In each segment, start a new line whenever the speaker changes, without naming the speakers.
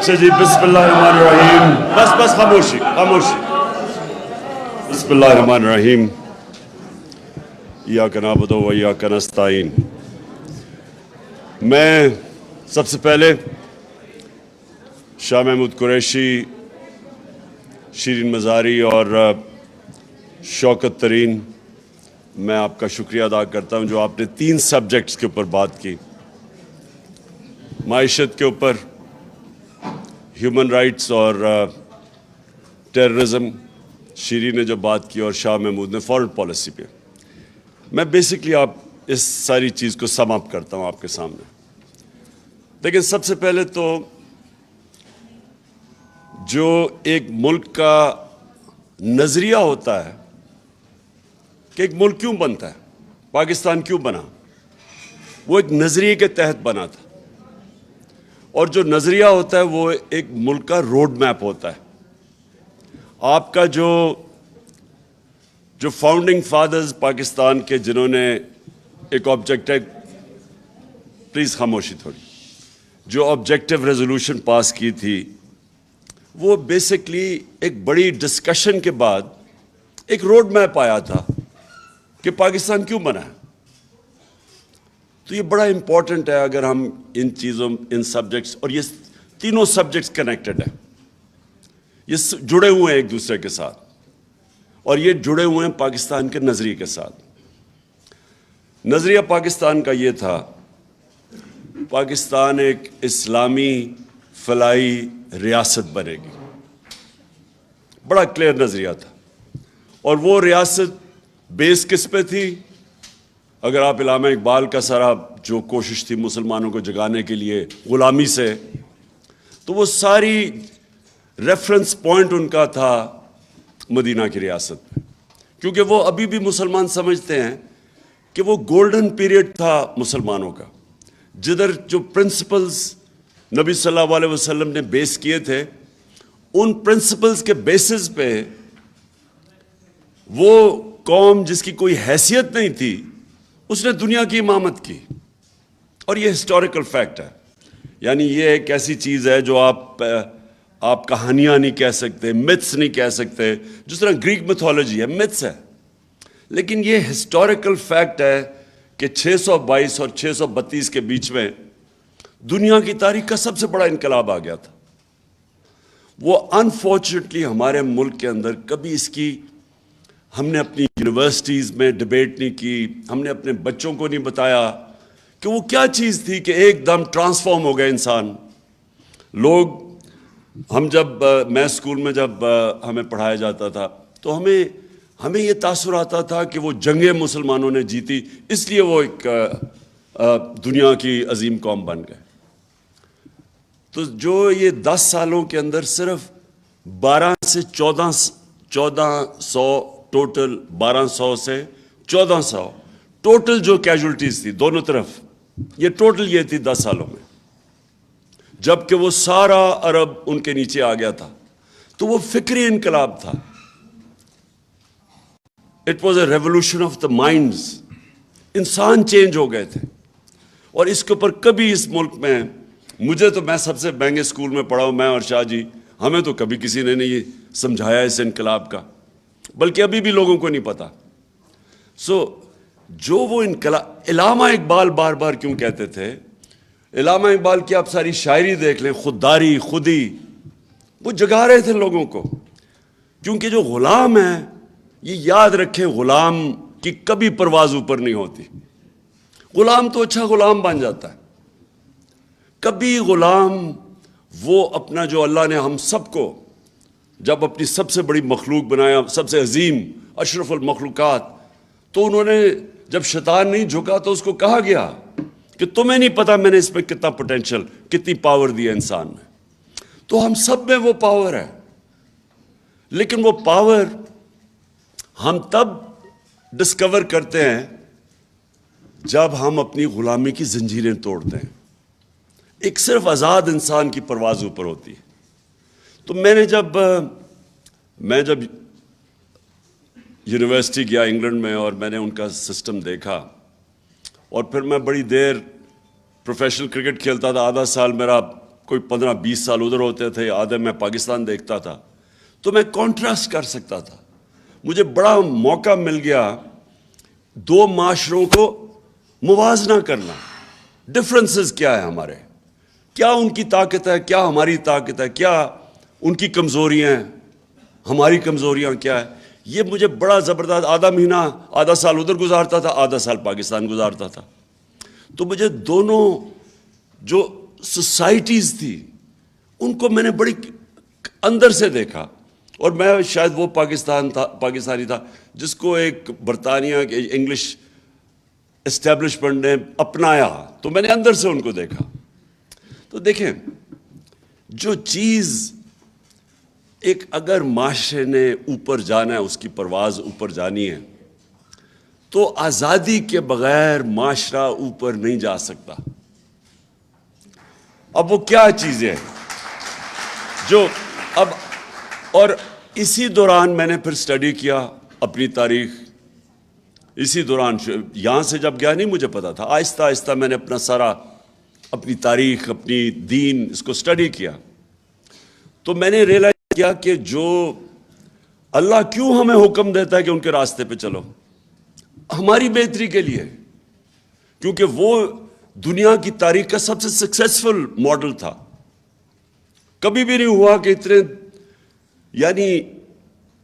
اچھا جی، بسم اللہ الرحمن الرحیم. بس خاموشی. بسم اللہ الرحمن الرحیم. ایاک نعبد و ایاک نستعین. میں سب سے پہلے شاہ محمود قریشی، شیرین مزاری اور شوکت ترین، میں آپ کا شکریہ ادا کرتا ہوں جو آپ نے 3 سبجیکٹس کے اوپر بات کی. معیشت کے اوپر، ہیومن رائٹس اور ٹیررزم شیرین نے جو بات کی، اور شاہ محمود نے فارن پالیسی پہ. میں بیسکلی آپ اس ساری چیز کو سم اپ کرتا ہوں آپ کے سامنے. لیکن سب سے پہلے تو جو ایک ملک کا نظریہ ہوتا ہے کہ ایک ملک کیوں بنتا ہے، پاکستان کیوں بنا، وہ ایک نظریے کے تحت بنا تھا. اور جو نظریہ ہوتا ہے وہ ایک ملک کا روڈ میپ ہوتا ہے. آپ کا جو فاؤنڈنگ فادرز پاکستان کے، جنہوں نے ایک آبجیکٹو، پلیز خاموشی تھوڑی، جو آبجیکٹو ریزولوشن پاس کی تھی، وہ بیسکلی ایک بڑی ڈسکشن کے بعد ایک روڈ میپ آیا تھا کہ پاکستان کیوں بنا ہے. تو یہ بڑا امپورٹنٹ ہے اگر ہم ان چیزوں، ان سبجیکٹس، اور یہ تینوں سبجیکٹس کنیکٹڈ ہیں، یہ جڑے ہوئے ہیں ایک دوسرے کے ساتھ، اور یہ جڑے ہوئے ہیں پاکستان کے نظریے کے ساتھ. نظریہ پاکستان کا یہ تھا، پاکستان ایک اسلامی فلاحی ریاست بنے گی. بڑا کلیئر نظریہ تھا. اور وہ ریاست بیس کس پہ تھی؟ اگر آپ علامہ اقبال کا سارا جو کوشش تھی مسلمانوں کو جگانے کے لیے غلامی سے، تو وہ ساری ریفرنس پوائنٹ ان کا تھا مدینہ کی ریاست پہ. کیونکہ وہ ابھی بھی مسلمان سمجھتے ہیں کہ وہ گولڈن پیریڈ تھا مسلمانوں کا، جدھر جو پرنسپلز نبی صلی اللہ علیہ وسلم نے بیس کیے تھے، ان پرنسپلز کے بیسز پہ وہ قوم جس کی کوئی حیثیت نہیں تھی، اس نے دنیا کی امامت کی. اور یہ ہسٹوریکل فیکٹ ہے. یعنی یہ ایک ایسی چیز ہے جو آپ کہانیاں نہیں کہہ سکتے، متس نہیں کہہ سکتے. جس طرح گریک میتھولوجی ہے، متس ہے، لیکن یہ ہسٹوریکل فیکٹ ہے کہ 622 اور 632 کے بیچ میں دنیا کی تاریخ کا سب سے بڑا انقلاب آ گیا تھا. وہ انفارچونیٹلی ہمارے ملک کے اندر کبھی اس کی، ہم نے اپنی یونیورسٹیز میں ڈیبیٹ نہیں کی، ہم نے اپنے بچوں کو نہیں بتایا کہ وہ کیا چیز تھی کہ ایک دم ٹرانسفارم ہو گئے انسان. لوگ، میں اسکول میں جب ہمیں پڑھایا جاتا تھا تو ہمیں یہ تاثر آتا تھا کہ وہ جنگیں مسلمانوں نے جیتی، اس لیے وہ ایک دنیا کی عظیم قوم بن گئے. تو جو یہ 10 سالوں کے اندر صرف 12 سے 1400 ٹوٹل، 1200 سے 1400 ٹوٹل جو کیجولٹیز تھی دونوں طرف، یہ ٹوٹل یہ تھی 10 سالوں میں، جبکہ وہ سارا عرب ان کے نیچے آ گیا تھا. تو وہ فکری انقلاب تھا. It was a revolution of the minds. انسان چینج ہو گئے تھے. اور اس کے اوپر کبھی اس ملک میں، میں سب سے مہنگے اسکول میں پڑھا ہوں، میں اور شاہ جی، ہمیں تو کبھی کسی نے نہیں سمجھایا اس انقلاب کا، بلکہ ابھی بھی لوگوں کو نہیں پتا. جو وہ انقلاب، علامہ اقبال بار بار کیوں کہتے تھے؟ علامہ اقبال کی آپ ساری شاعری دیکھ لیں، خودداری، خودی، وہ جگا رہے تھے لوگوں کو. کیونکہ جو غلام ہے، یہ یاد رکھیں، غلام کی کبھی پرواز اوپر نہیں ہوتی. غلام تو اچھا غلام بن جاتا ہے. کبھی غلام، وہ اپنا جو اللہ نے ہم سب کو جب اپنی سب سے بڑی مخلوق بنایا، سب سے عظیم، اشرف المخلوقات، تو انہوں نے جب شیطان نہیں جھکا تو اس کو کہا گیا کہ تمہیں نہیں پتا میں نے اس پہ کتنا پوٹینشل، کتنی پاور دیا انسان میں. تو ہم سب میں وہ پاور ہے. لیکن وہ پاور ہم تب ڈسکور کرتے ہیں جب ہم اپنی غلامی کی زنجیریں توڑتے ہیں. ایک صرف آزاد انسان کی پرواز اوپر ہوتی ہے. تو میں جب یونیورسٹی گیا انگلینڈ میں، اور میں نے ان کا سسٹم دیکھا، اور پھر میں بڑی دیر پروفیشنل کرکٹ کھیلتا تھا. آدھا سال میرا کوئی 15-20 سال ادھر ہوتے تھے, آدھے میں پاکستان دیکھتا تھا, تو میں کانٹراسٹ کر سکتا تھا. مجھے بڑا موقع مل گیا دو معاشروں کو موازنہ کرنا. ڈفرنسز کیا ہے ہمارے, کیا ان کی طاقت ہے, کیا ہماری طاقت ہے, کیا ان کی کمزوریاں ہیں, ہماری کمزوریاں کیا ہے. یہ مجھے بڑا زبردست, آدھا مہینہ آدھا سال ادھر گزارتا تھا, آدھا سال پاکستان گزارتا تھا. تو مجھے دونوں جو سوسائٹیز تھی ان کو میں نے بڑی اندر سے دیکھا. اور میں شاید وہ پاکستانی تھا جس کو ایک برطانیہ کے انگلش اسٹیبلشمنٹ نے اپنایا, تو میں نے اندر سے ان کو دیکھا. تو دیکھیں, جو چیز ایک اگر معاشرے نے اوپر جانا ہے, اس کی پرواز اوپر جانی ہے, تو آزادی کے بغیر معاشرہ اوپر نہیں جا سکتا. اب وہ کیا چیزیں ہیں جو اب, اور اسی دوران میں نے پھر سٹڈی کیا اپنی تاریخ. اسی دوران یہاں سے جب گیا نہیں مجھے پتا تھا, آہستہ آہستہ میں نے اپنا سارا اپنی تاریخ, اپنی دین, اس کو سٹڈی کیا. تو میں نے ریئلائز کیا کہ جو اللہ کیوں ہمیں حکم دیتا ہے کہ ان کے راستے پہ چلو, ہماری بہتری کے لیے, کیونکہ وہ دنیا کی تاریخ کا سب سے سکسیسفل ماڈل تھا. کبھی بھی نہیں ہوا کہ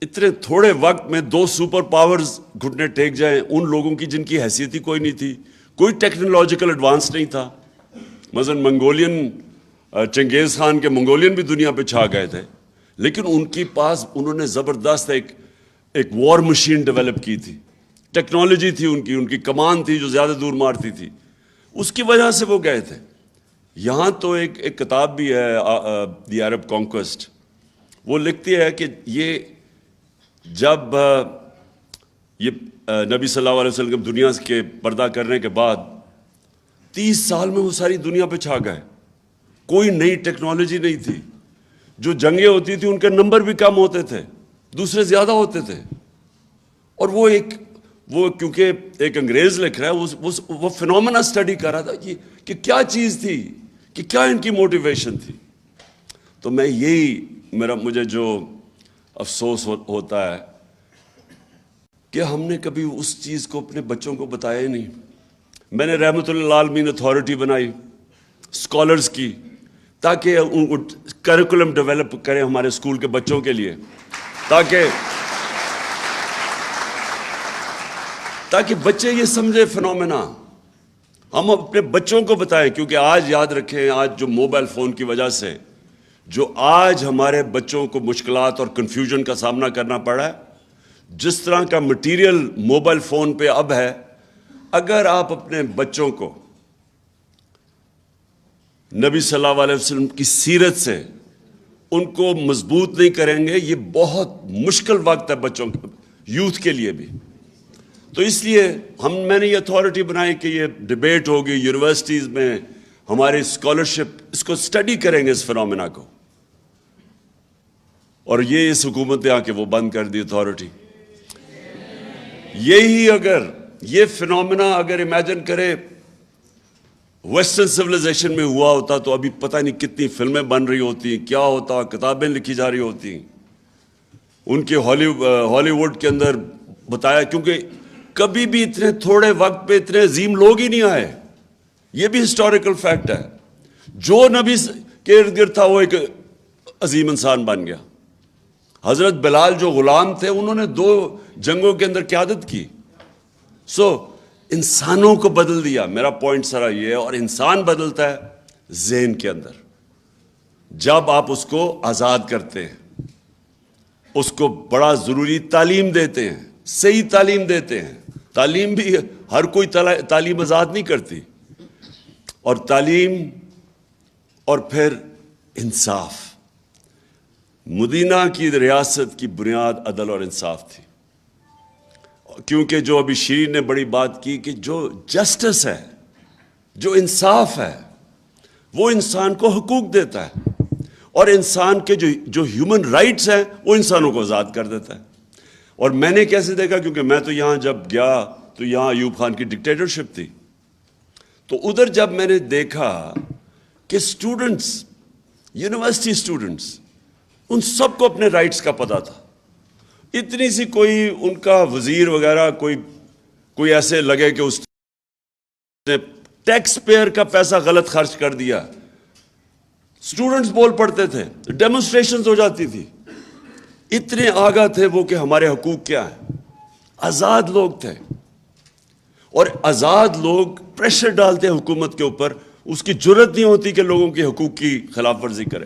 اتنے تھوڑے وقت میں دو سپر پاورز گھٹنے ٹیک جائیں, ان لوگوں کی جن کی حیثیت ہی کوئی نہیں تھی, کوئی ٹیکنالوجیکل ایڈوانس نہیں تھا. مثلا منگولین, چنگیز خان کے منگولین بھی دنیا پہ چھا گئے تھے, لیکن ان کے پاس انہوں نے زبردست ایک وار مشین ڈیولپ کی تھی, ٹیکنالوجی تھی ان کی کمان تھی جو زیادہ دور مارتی تھی, اس کی وجہ سے وہ گئے تھے. یہاں تو ایک کتاب بھی ہے, دی عرب کانکویسٹ, وہ لکھتی ہے کہ یہ جب یہ نبی صلی اللہ علیہ وسلم دنیا کے پردہ کرنے کے بعد 30 سال میں وہ ساری دنیا پہ چھا گئے. کوئی نئی ٹیکنالوجی نہیں تھی, جو جنگیں ہوتی تھیں ان کے نمبر بھی کم ہوتے تھے, دوسرے زیادہ ہوتے تھے. اور وہ کیونکہ ایک انگریز لکھ رہا ہے, وہ فینومینا اسٹڈی کر رہا تھا کہ کیا چیز تھی, کہ کیا ان کی موٹیویشن تھی. تو مجھے جو افسوس ہوتا ہے کہ ہم نے کبھی اس چیز کو اپنے بچوں کو بتایا ہی نہیں. میں نے رحمت اللہ عالمین اتھارٹی بنائی اسکالرز کی, تاکہ ان کو کریکولم ڈیولپ کریں ہمارے اسکول کے بچوں کے لیے, تاکہ بچے یہ سمجھے فنومینا, ہم اپنے بچوں کو بتائیں. کیونکہ آج یاد رکھیں, آج جو موبائل فون کی وجہ سے جو آج ہمارے بچوں کو مشکلات اور کنفیوژن کا سامنا کرنا پڑا ہے, جس طرح کا مٹیریل موبائل فون پہ اب ہے, اگر آپ اپنے بچوں کو نبی صلی اللہ علیہ وسلم کی سیرت سے ان کو مضبوط نہیں کریں گے, یہ بہت مشکل وقت ہے بچوں کے, یوتھ کے لیے بھی. تو اس لیے میں نے یہ اتھارٹی بنائی کہ یہ ڈیبیٹ ہوگی یونیورسٹیز میں, ہماری اسکالرشپ اس کو اسٹڈی کریں گے اس فنومینا کو. اور یہ اس حکومت نے آ کے وہ بند کر دی اتھارٹی. یہی اگر یہ فنومینا اگر امیجن کرے ویسٹرن سویلائزیشن میں ہوا ہوتا, تو ابھی پتہ نہیں کتنی فلمیں بن رہی ہوتی, کیا ہوتا, کتابیں لکھی جا رہی ہوتی. ان کے ہالی ووڈ کے اندر بتایا, کیونکہ کبھی بھی اتنے تھوڑے وقت پہ اتنے عظیم لوگ ہی نہیں آئے. یہ بھی ہسٹوریکل فیکٹ ہے. جو نبی کے ارد گرد تھا وہ ایک عظیم انسان بن گیا. حضرت بلال جو غلام تھے, انہوں نے 2 جنگوں کے اندر قیادت کی. انسانوں کو بدل دیا. میرا پوائنٹ سارا یہ ہے. اور انسان بدلتا ہے ذہن کے اندر, جب آپ اس کو آزاد کرتے ہیں, اس کو بڑا ضروری تعلیم دیتے ہیں, صحیح تعلیم دیتے ہیں. تعلیم بھی ہر کوئی تعلیم آزاد نہیں کرتی. اور تعلیم اور پھر انصاف. مدینہ کی ریاست کی بنیاد عدل اور انصاف تھی. کیونکہ جو ابھی شیرین نے بڑی بات کی کہ جو جسٹس ہے, جو انصاف ہے, وہ انسان کو حقوق دیتا ہے, اور انسان کے جو ہیومن رائٹس ہیں وہ انسانوں کو آزاد کر دیتا ہے. اور میں نے کیسے دیکھا, کیونکہ میں تو یہاں جب گیا تو یہاں ایوب خان کی ڈکٹیٹرشپ تھی. تو ادھر جب میں نے دیکھا کہ اسٹوڈنٹس یونیورسٹی اسٹوڈنٹس، ان سب کو اپنے رائٹس کا پتہ تھا. اتنی سی کوئی ان کا وزیر وغیرہ کوئی ایسے لگے کہ اس نے ٹیکس پیئر کا پیسہ غلط خرچ کر دیا، اسٹوڈنٹس بول پڑتے تھے، ڈیمونسٹریشنز ہو جاتی تھی. اتنے آگاہ تھے وہ کہ ہمارے حقوق کیا ہیں. آزاد لوگ تھے، اور آزاد لوگ پریشر ڈالتے ہیں حکومت کے اوپر، اس کی جرت نہیں ہوتی کہ لوگوں کے حقوق کی خلاف ورزی کرے.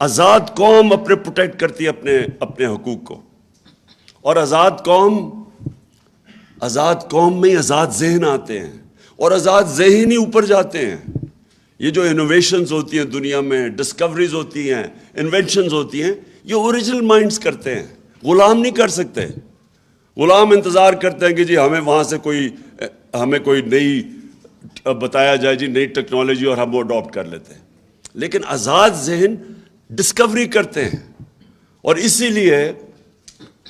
آزاد قوم اپنے پروٹیکٹ کرتی ہے اپنے حقوق کو. اور آزاد قوم میں آزاد ذہن آتے ہیں، اور آزاد ذہن ہی اوپر جاتے ہیں. یہ جو انوویشنز ہوتی ہیں دنیا میں، ڈسکوریز ہوتی ہیں، انوینشنز ہوتی ہیں، یہ اوریجنل مائنڈز کرتے ہیں، غلام نہیں کر سکتے. غلام انتظار کرتے ہیں کہ جی ہمیں کوئی نئی بتایا جائے، جی نئی ٹیکنالوجی، اور ہم وہ اڈاپٹ کر لیتے ہیں. لیکن آزاد ذہن ڈسکوری کرتے ہیں. اور اسی لیے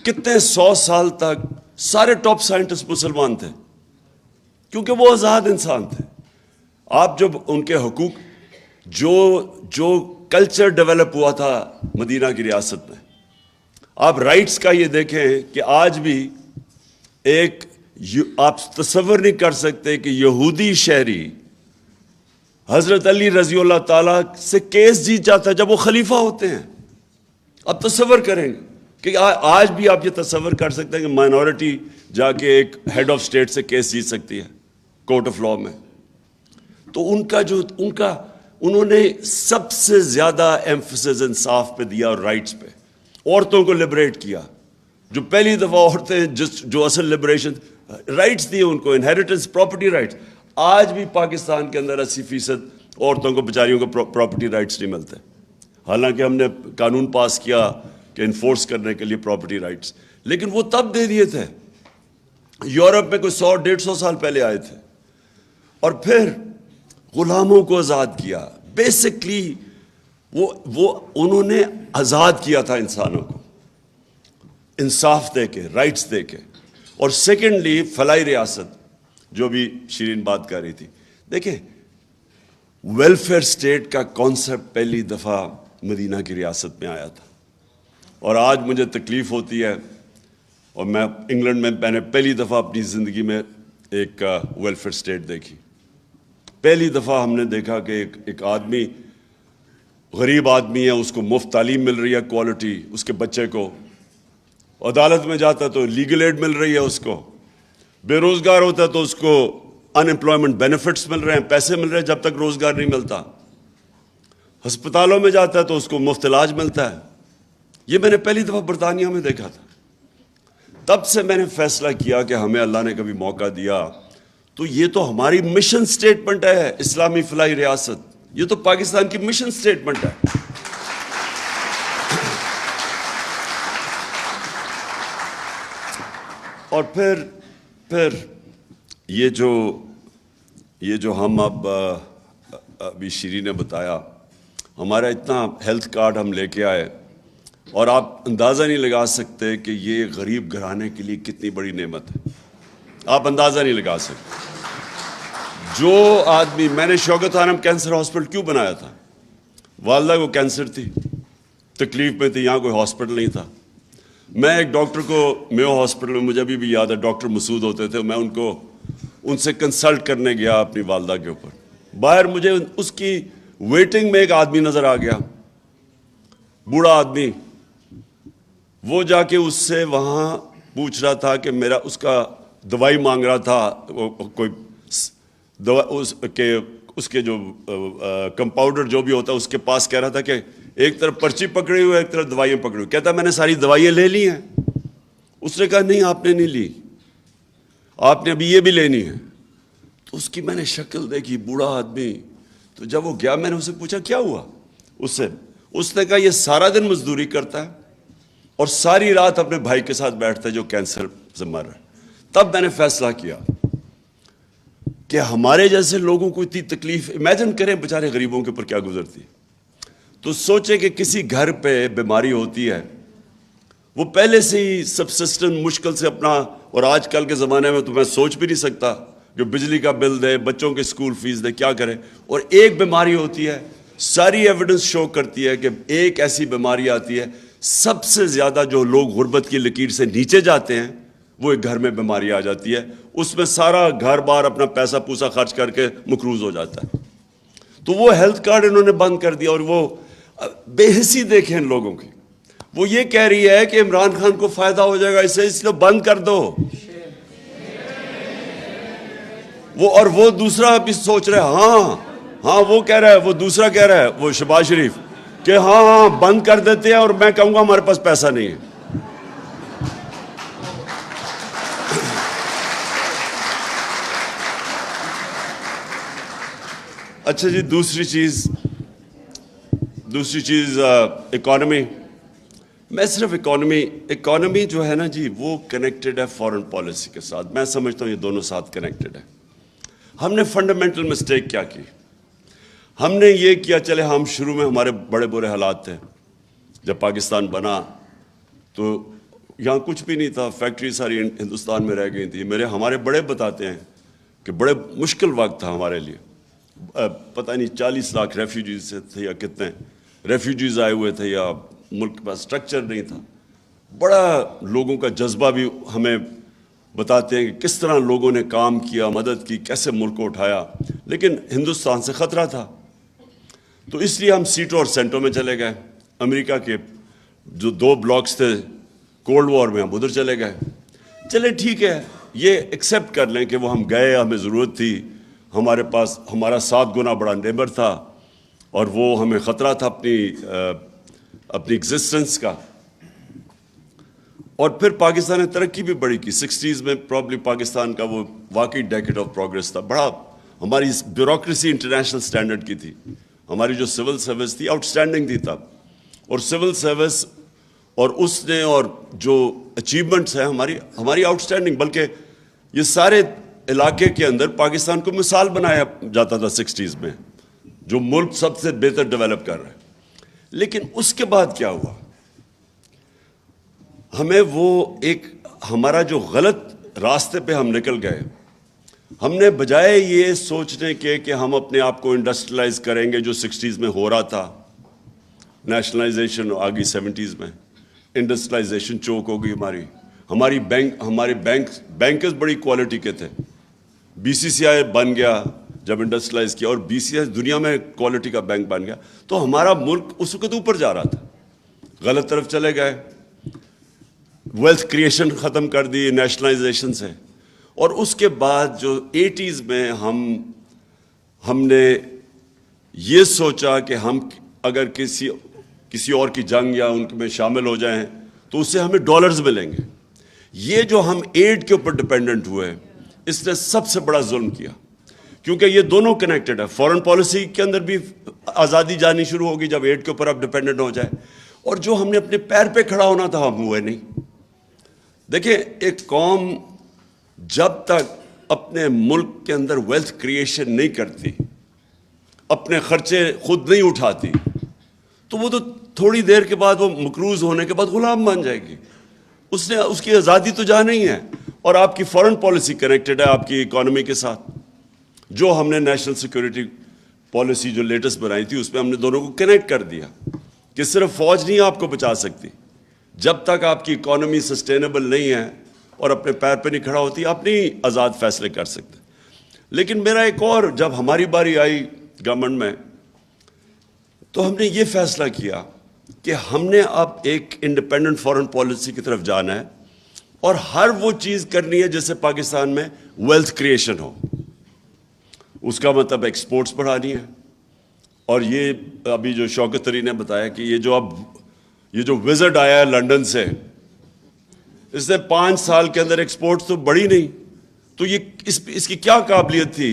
کتنے 100 سال تک سارے ٹاپ سائنٹسٹ مسلمان تھے، کیونکہ وہ آزاد انسان تھے. آپ جب ان کے حقوق، جو کلچر ڈیولپ ہوا تھا مدینہ کی ریاست میں، آپ رائٹس کا یہ دیکھیں کہ آج بھی آپ تصور نہیں کر سکتے کہ یہودی شہری حضرت علی رضی اللہ تعالیٰ سے کیس جیت جاتا ہے جب وہ خلیفہ ہوتے ہیں. آپ تصور کریں گے کہ آج بھی آپ یہ تصور کر سکتے ہیں کہ مائنورٹی جا کے ایک ہیڈ آف اسٹیٹ سے کیس جیت سکتی ہے کورٹ آف لاء میں. تو انہوں نے سب سے زیادہ ایمفسس انصاف پہ دیا اور رائٹس پہ. عورتوں کو لبریٹ کیا، جو پہلی دفعہ عورتیں جو اصل لبریشن، رائٹس دیے ان کو، انہیریٹنس، پراپرٹی رائٹس. آج بھی پاکستان کے اندر 80% عورتوں کو، بیچاریوں کو پراپرٹی رائٹس نہیں ملتے، حالانکہ ہم نے قانون پاس کیا کہ انفورس کرنے کے لیے پراپرٹی رائٹس. لیکن وہ تب دے دیے تھے. یورپ میں کوئی 100-150 سال پہلے آئے تھے. اور پھر غلاموں کو آزاد کیا. بیسکلی وہ انہوں نے آزاد کیا تھا انسانوں کو، انصاف دے کے، رائٹس دے کے. اور سیکنڈلی فلاحی ریاست، جو بھی شیرین بات کر رہی تھی. دیکھیں، ویلفیئر سٹیٹ کا کانسیپٹ پہلی دفعہ مدینہ کی ریاست میں آیا تھا. اور آج مجھے تکلیف ہوتی ہے، اور میں انگلینڈ میں نے پہلی دفعہ اپنی زندگی میں ایک ویلفیئر سٹیٹ دیکھی. پہلی دفعہ ہم نے دیکھا کہ ایک آدمی، غریب آدمی ہے، اس کو مفت تعلیم مل رہی ہے، کوالٹی، اس کے بچے کو. عدالت میں جاتا تو لیگل ایڈ مل رہی ہے اس کو. بے روزگار ہوتا ہے تو اس کو ان امپلائمنٹ بینیفٹس مل رہے ہیں، پیسے مل رہے ہیں جب تک روزگار نہیں ملتا. ہسپتالوں میں جاتا ہے تو اس کو مفت علاج ملتا ہے. یہ میں نے پہلی دفعہ برطانیہ میں دیکھا تھا. تب سے میں نے فیصلہ کیا کہ ہمیں اللہ نے کبھی موقع دیا تو یہ تو ہماری مشن سٹیٹمنٹ ہے، اسلامی فلاحی ریاست. یہ تو پاکستان کی مشن سٹیٹمنٹ ہے. اور پھر یہ جو ہم ابھی شیرین نے بتایا، ہمارا اتنا ہیلتھ کارڈ ہم لے کے آئے، اور آپ اندازہ نہیں لگا سکتے کہ یہ غریب گھرانے کے لیے کتنی بڑی نعمت ہے. آپ اندازہ نہیں لگا سکتے. جو آدمی، میں نے شوکت خانم کینسر ہاسپٹل کیوں بنایا تھا؟ والدہ کو کینسر تھی، تکلیف میں تھی، یہاں کوئی ہاسپٹل نہیں تھا. میں ایک ڈاکٹر کو میو ہاسپٹل میں، مجھے ابھی بھی یاد ہے، ڈاکٹر مسعود ہوتے تھے، میں ان سے کنسلٹ کرنے گیا اپنی والدہ کے اوپر. باہر مجھے اس کی ویٹنگ میں ایک آدمی نظر آ گیا، بوڑھا آدمی. وہ جا کے اس سے وہاں پوچھ رہا تھا کہ اس کا دوائی مانگ رہا تھا. کوئی اس کے جو کمپاؤنڈر جو بھی ہوتا ہے اس کے پاس کہہ رہا تھا کہ ایک طرف پرچی پکڑی ہوئی، ایک طرف دوائیاں پکڑی ہوئی. کہتا میں نے ساری دوائیاں لے لی ہیں. اس نے کہا نہیں، آپ نے نہیں لی، آپ نے ابھی یہ بھی لینی ہے. تو اس کی میں نے شکل دیکھی، بوڑھا آدمی. تو جب وہ گیا، میں نے اسے پوچھا کیا ہوا اس نے کہا یہ سارا دن مزدوری کرتا ہے اور ساری رات اپنے بھائی کے ساتھ بیٹھتا ہے جو کینسر سے مر رہا ہے. تب میں نے فیصلہ کیا کہ ہمارے جیسے لوگوں کو اتنی تکلیف، امیجن کریں بیچارے غریبوں کے اوپر کیا گزرتی. تو سوچے کہ کسی گھر پہ بیماری ہوتی ہے، وہ پہلے سے ہی سبسسٹنٹ مشکل سے اپنا، اور آج کل کے زمانے میں تو میں سوچ بھی نہیں سکتا جو بجلی کا بل دے, بچوں کے اسکول فیس دے, کیا کرے. اور ایک بیماری ہوتی ہے, ساری ایویڈنس شو کرتی ہے کہ ایک ایسی بیماری آتی ہے, سب سے زیادہ جو لوگ غربت کی لکیر سے نیچے جاتے ہیں وہ ایک گھر میں بیماری آ جاتی ہے, اس میں سارا گھر بار اپنا پیسہ پوسا خرچ کر کے مقروض ہو جاتا ہے. تو وہ ہیلتھ کارڈ انہوں نے بند کر دیا, اور وہ بے حسی دیکھیں ان لوگوں کی. وہ یہ کہہ رہی ہے کہ عمران خان کو فائدہ ہو جائے گا اس سے, اس لیے بند کر دو. وہ دوسرا بھی سوچ رہے, ہاں وہ کہہ رہا ہے, وہ دوسرا کہہ رہا ہے, وہ شہباز شریف, کہ ہاں بند کر دیتے ہیں, اور میں کہوں گا ہمارے پاس پیسہ نہیں ہے. اچھا جی, دوسری چیز اکانومی. میں صرف اکانومی جو ہے نا جی, وہ کنیکٹڈ ہے فارن پالیسی کے ساتھ. میں سمجھتا ہوں یہ دونوں ساتھ کنیکٹڈ ہے. ہم نے فنڈامنٹل مسٹیک کیا کی, ہم نے یہ کیا, چلے ہم شروع میں ہمارے بڑے برے حالات تھے. جب پاکستان بنا تو یہاں کچھ بھی نہیں تھا, فیکٹری ساری ہندوستان میں رہ گئی تھی. ہمارے بڑے بتاتے ہیں کہ بڑے مشکل وقت تھا ہمارے لیے. پتہ نہیں 40 لاکھ ریفیوجیز تھے یا کتنے ریفیوجیز آئے ہوئے تھے, یا ملک کے پاس اسٹرکچر نہیں تھا. بڑا لوگوں کا جذبہ بھی ہمیں بتاتے ہیں کہ کس طرح لوگوں نے کام کیا, مدد کی, کیسے ملک کو اٹھایا. لیکن ہندوستان سے خطرہ تھا, تو اس لیے ہم سیٹوں اور سینٹوں میں چلے گئے. امریکہ کے جو 2 بلاکس تھے کولڈ وار میں, ہم ادھر چلے گئے. چلے ٹھیک ہے, یہ ایکسیپٹ کر لیں کہ وہ ہم گئے, ہمیں ضرورت تھی, ہمارے پاس ہمارا 7 گنا بڑا نیبر تھا, اور وہ ہمیں خطرہ تھا اپنی ایگزسٹنس کا. اور پھر پاکستان نے ترقی بھی بڑی کی. 60s میں پرابلی پاکستان کا وہ واقعی ڈیکیڈ آف پروگریس تھا. بڑا ہماری بیوروکریسی انٹرنیشنل سٹینڈرڈ کی تھی. ہماری جو سول سروس تھی آؤٹ اسٹینڈنگ تھی تب, اور سول سروس اور اس نے اور جو اچیومنٹس ہیں ہماری آؤٹ اسٹینڈنگ. بلکہ یہ سارے علاقے کے اندر پاکستان کو مثال بنایا جاتا تھا 60s میں, جو ملک سب سے بہتر ڈیولپ کر رہا ہے. لیکن اس کے بعد کیا ہوا, ہمیں ہمارا جو غلط راستے پہ ہم نکل گئے. ہم نے بجائے یہ سوچنے کے کہ ہم اپنے آپ کو انڈسٹریلائز کریں گے, جو 60s میں ہو رہا تھا, نیشنلائزیشن آ گئی 70s میں, انڈسٹریلائزیشن چوک ہو گئی ہمارے بینکرز بڑی کوالٹی کے تھے. BCCI بن گیا جب انڈسٹریلائز کیا, اور BCCI دنیا میں کوالٹی کا بینک بن گیا. تو ہمارا ملک اس وقت اوپر جا رہا تھا, غلط طرف چلے گئے. ویلتھ کریشن ختم کر دی نیشنلائزیشن سے. اور اس کے بعد جو 80s میں ہم نے یہ سوچا کہ ہم اگر کسی اور کی جنگ یا ان میں شامل ہو جائیں تو اس سے ہمیں ڈالرز ملیں گے. یہ جو ہم ایڈ کے اوپر ڈپینڈنٹ ہوئے, اس نے سب سے بڑا ظلم کیا, کیونکہ یہ دونوں کنیکٹڈ ہے. فارن پالیسی کے اندر بھی آزادی جانی شروع ہوگی جب ایڈ کے اوپر آپ ڈپینڈنٹ ہو جائے, اور جو ہم نے اپنے پیر پہ کھڑا ہونا تھا ہم ہوئے نہیں. دیکھیں, ایک قوم جب تک اپنے ملک کے اندر ویلتھ کریشن نہیں کرتی, اپنے خرچے خود نہیں اٹھاتی, تو وہ تو تھوڑی دیر کے بعد, وہ مقروض ہونے کے بعد غلام بن جائے گی. اس کی آزادی تو جا نہیں ہے. اور آپ کی فارن پالیسی کنیکٹڈ ہے آپ کی اکانومی کے ساتھ. جو ہم نے نیشنل سیکورٹی پالیسی جو لیٹسٹ بنائی تھی, اس میں ہم نے دونوں کو کنیکٹ کر دیا کہ صرف فوج نہیں آپ کو بچا سکتی. جب تک آپ کی اکانومی سسٹینیبل نہیں ہے اور اپنے پیر پہ نہیں کھڑا ہوتی, آپ نہیں آزاد فیصلے کر سکتے. لیکن میرا ایک اور, جب ہماری باری آئی گورنمنٹ میں, تو ہم نے یہ فیصلہ کیا کہ ہم نے اب ایک انڈیپینڈنٹ فارن پالیسی کی طرف جانا ہے, اور ہر وہ چیز کرنی ہے جیسے پاکستان میں ویلتھ کریشن ہو. اس کا مطلب ایکسپورٹس بڑھانی ہے. اور یہ ابھی جو شوکت طری نے بتایا کہ یہ جو وزٹ آیا ہے لنڈن سے, اس نے 5 سال کے اندر ایکسپورٹس تو بڑھی نہیں. تو یہ اس کی کیا قابلیت تھی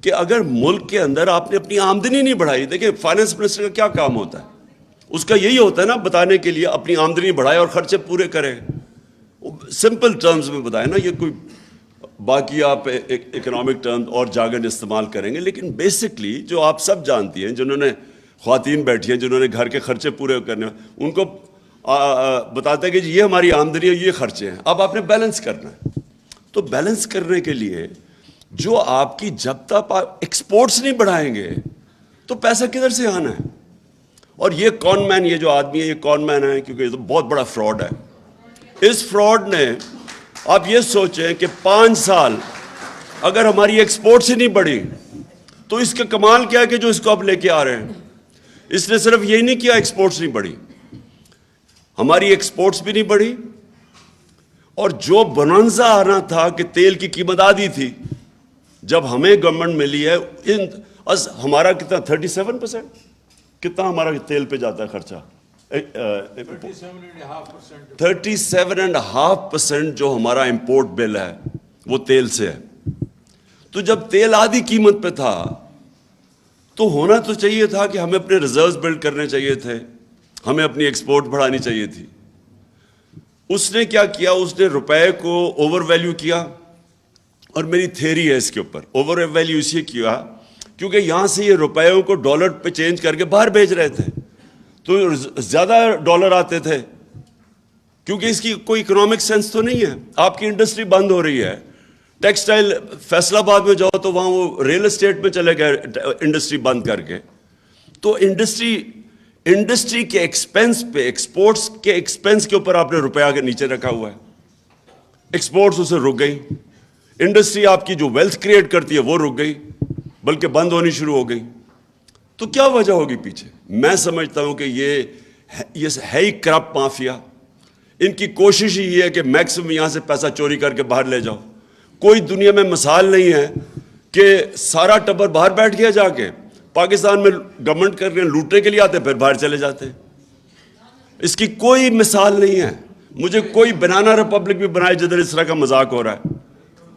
کہ اگر ملک کے اندر آپ نے اپنی آمدنی نہیں بڑھائی. دیکھیں, فائنانس منسٹر کا کیا کام ہوتا ہے, اس کا یہی ہوتا ہے نا, بتانے کے لیے اپنی آمدنی بڑھائے اور خرچے پورے کرے. سمپل ٹرمز میں بتائیں نا, یہ کوئی باقی آپ اکنامک ٹرم اور جاگن استعمال کریں گے. لیکن بیسکلی جو آپ سب جانتی ہیں, جنہوں نے خواتین بیٹھی ہیں, جنہوں نے گھر کے خرچے پورے کرنے, ان کو بتاتے ہیں کہ یہ ہماری آمدنی ہے, یہ خرچے ہیں, اب آپ نے بیلنس کرنا ہے. تو بیلنس کرنے کے لیے جو آپ کی جب تک آپ ایکسپورٹس نہیں بڑھائیں گے تو پیسہ کدھر سے آنا ہے؟ اور یہ کون مین، یہ جو آدمی ہے یہ کون مین ہے، کیونکہ یہ تو بہت بڑا فراڈ ہے. اس فراڈ نے، آپ یہ سوچیں کہ 5 سال اگر ہماری ایکسپورٹس ہی نہیں بڑھی تو اس کا کمال کیا ہے کہ جو اس کو آپ لے کے آ رہے ہیں. اس نے صرف یہی نہیں کیا ایکسپورٹس نہیں بڑھی، ہماری ایکسپورٹس بھی نہیں بڑھی، اور جو بنانزا آنا تھا کہ تیل کی قیمت آدھی تھی، جب ہمیں گورنمنٹ ملی ہے ہمارا کتنا 37%، کتنا ہمارا تیل پہ جاتا ہے خرچہ؟ 37.5% جو ہمارا امپورٹ بل ہے وہ تیل سے ہے. تو جب تیل آدھی قیمت پہ تھا تو ہونا تو چاہیے تھا کہ ہمیں اپنے ریزروز بلڈ کرنے چاہیے تھے، ہمیں اپنی ایکسپورٹ بڑھانی چاہیے تھی. اس نے کیا کیا؟ اس نے روپے کو اوور ویلیو کیا. اور میری تھیری ہے اس کے اوپر، اوور ویلیو اس لیے کیا کیونکہ یہاں سے یہ روپیوں کو ڈالر پہ چینج کر کے باہر بھیج رہے تھے تو زیادہ ڈالر آتے تھے، کیونکہ اس کی کوئی اکنامک سینس تو نہیں ہے. آپ کی انڈسٹری بند ہو رہی ہے، ٹیکسٹائل فیصل آباد میں جاؤ تو وہاں وہ ریل اسٹیٹ میں چلے گئے انڈسٹری بند کر کے. تو انڈسٹری کے ایکسپینس پہ، ایکسپورٹس کے ایکسپینس کے اوپر آپ نے روپیہ کے نیچے رکھا ہوا ہے. ایکسپورٹس اسے رک گئی، انڈسٹری آپ کی جو ویلتھ کریٹ کرتی ہے وہ رک گئی، بلکہ بند ہونی شروع ہو گئی. تو کیا وجہ ہوگی پیچھے؟ میں سمجھتا ہوں کہ یہ ہے ہی کرپٹ مافیا. ان کی کوشش ہی یہ ہے کہ میکسیمم یہاں سے پیسہ چوری کر کے باہر لے جاؤ. کوئی دنیا میں مثال نہیں ہے کہ سارا ٹبر باہر بیٹھ گیا جا کے. پاکستان میں گورنمنٹ کر رہے ہیں، لوٹنے کے لیے آتے پھر باہر چلے جاتے ہیں. اس کی کوئی مثال نہیں ہے. مجھے کوئی بنانا ریپبلک بھی بنائے جدھر اس طرح کا مذاق ہو رہا ہے،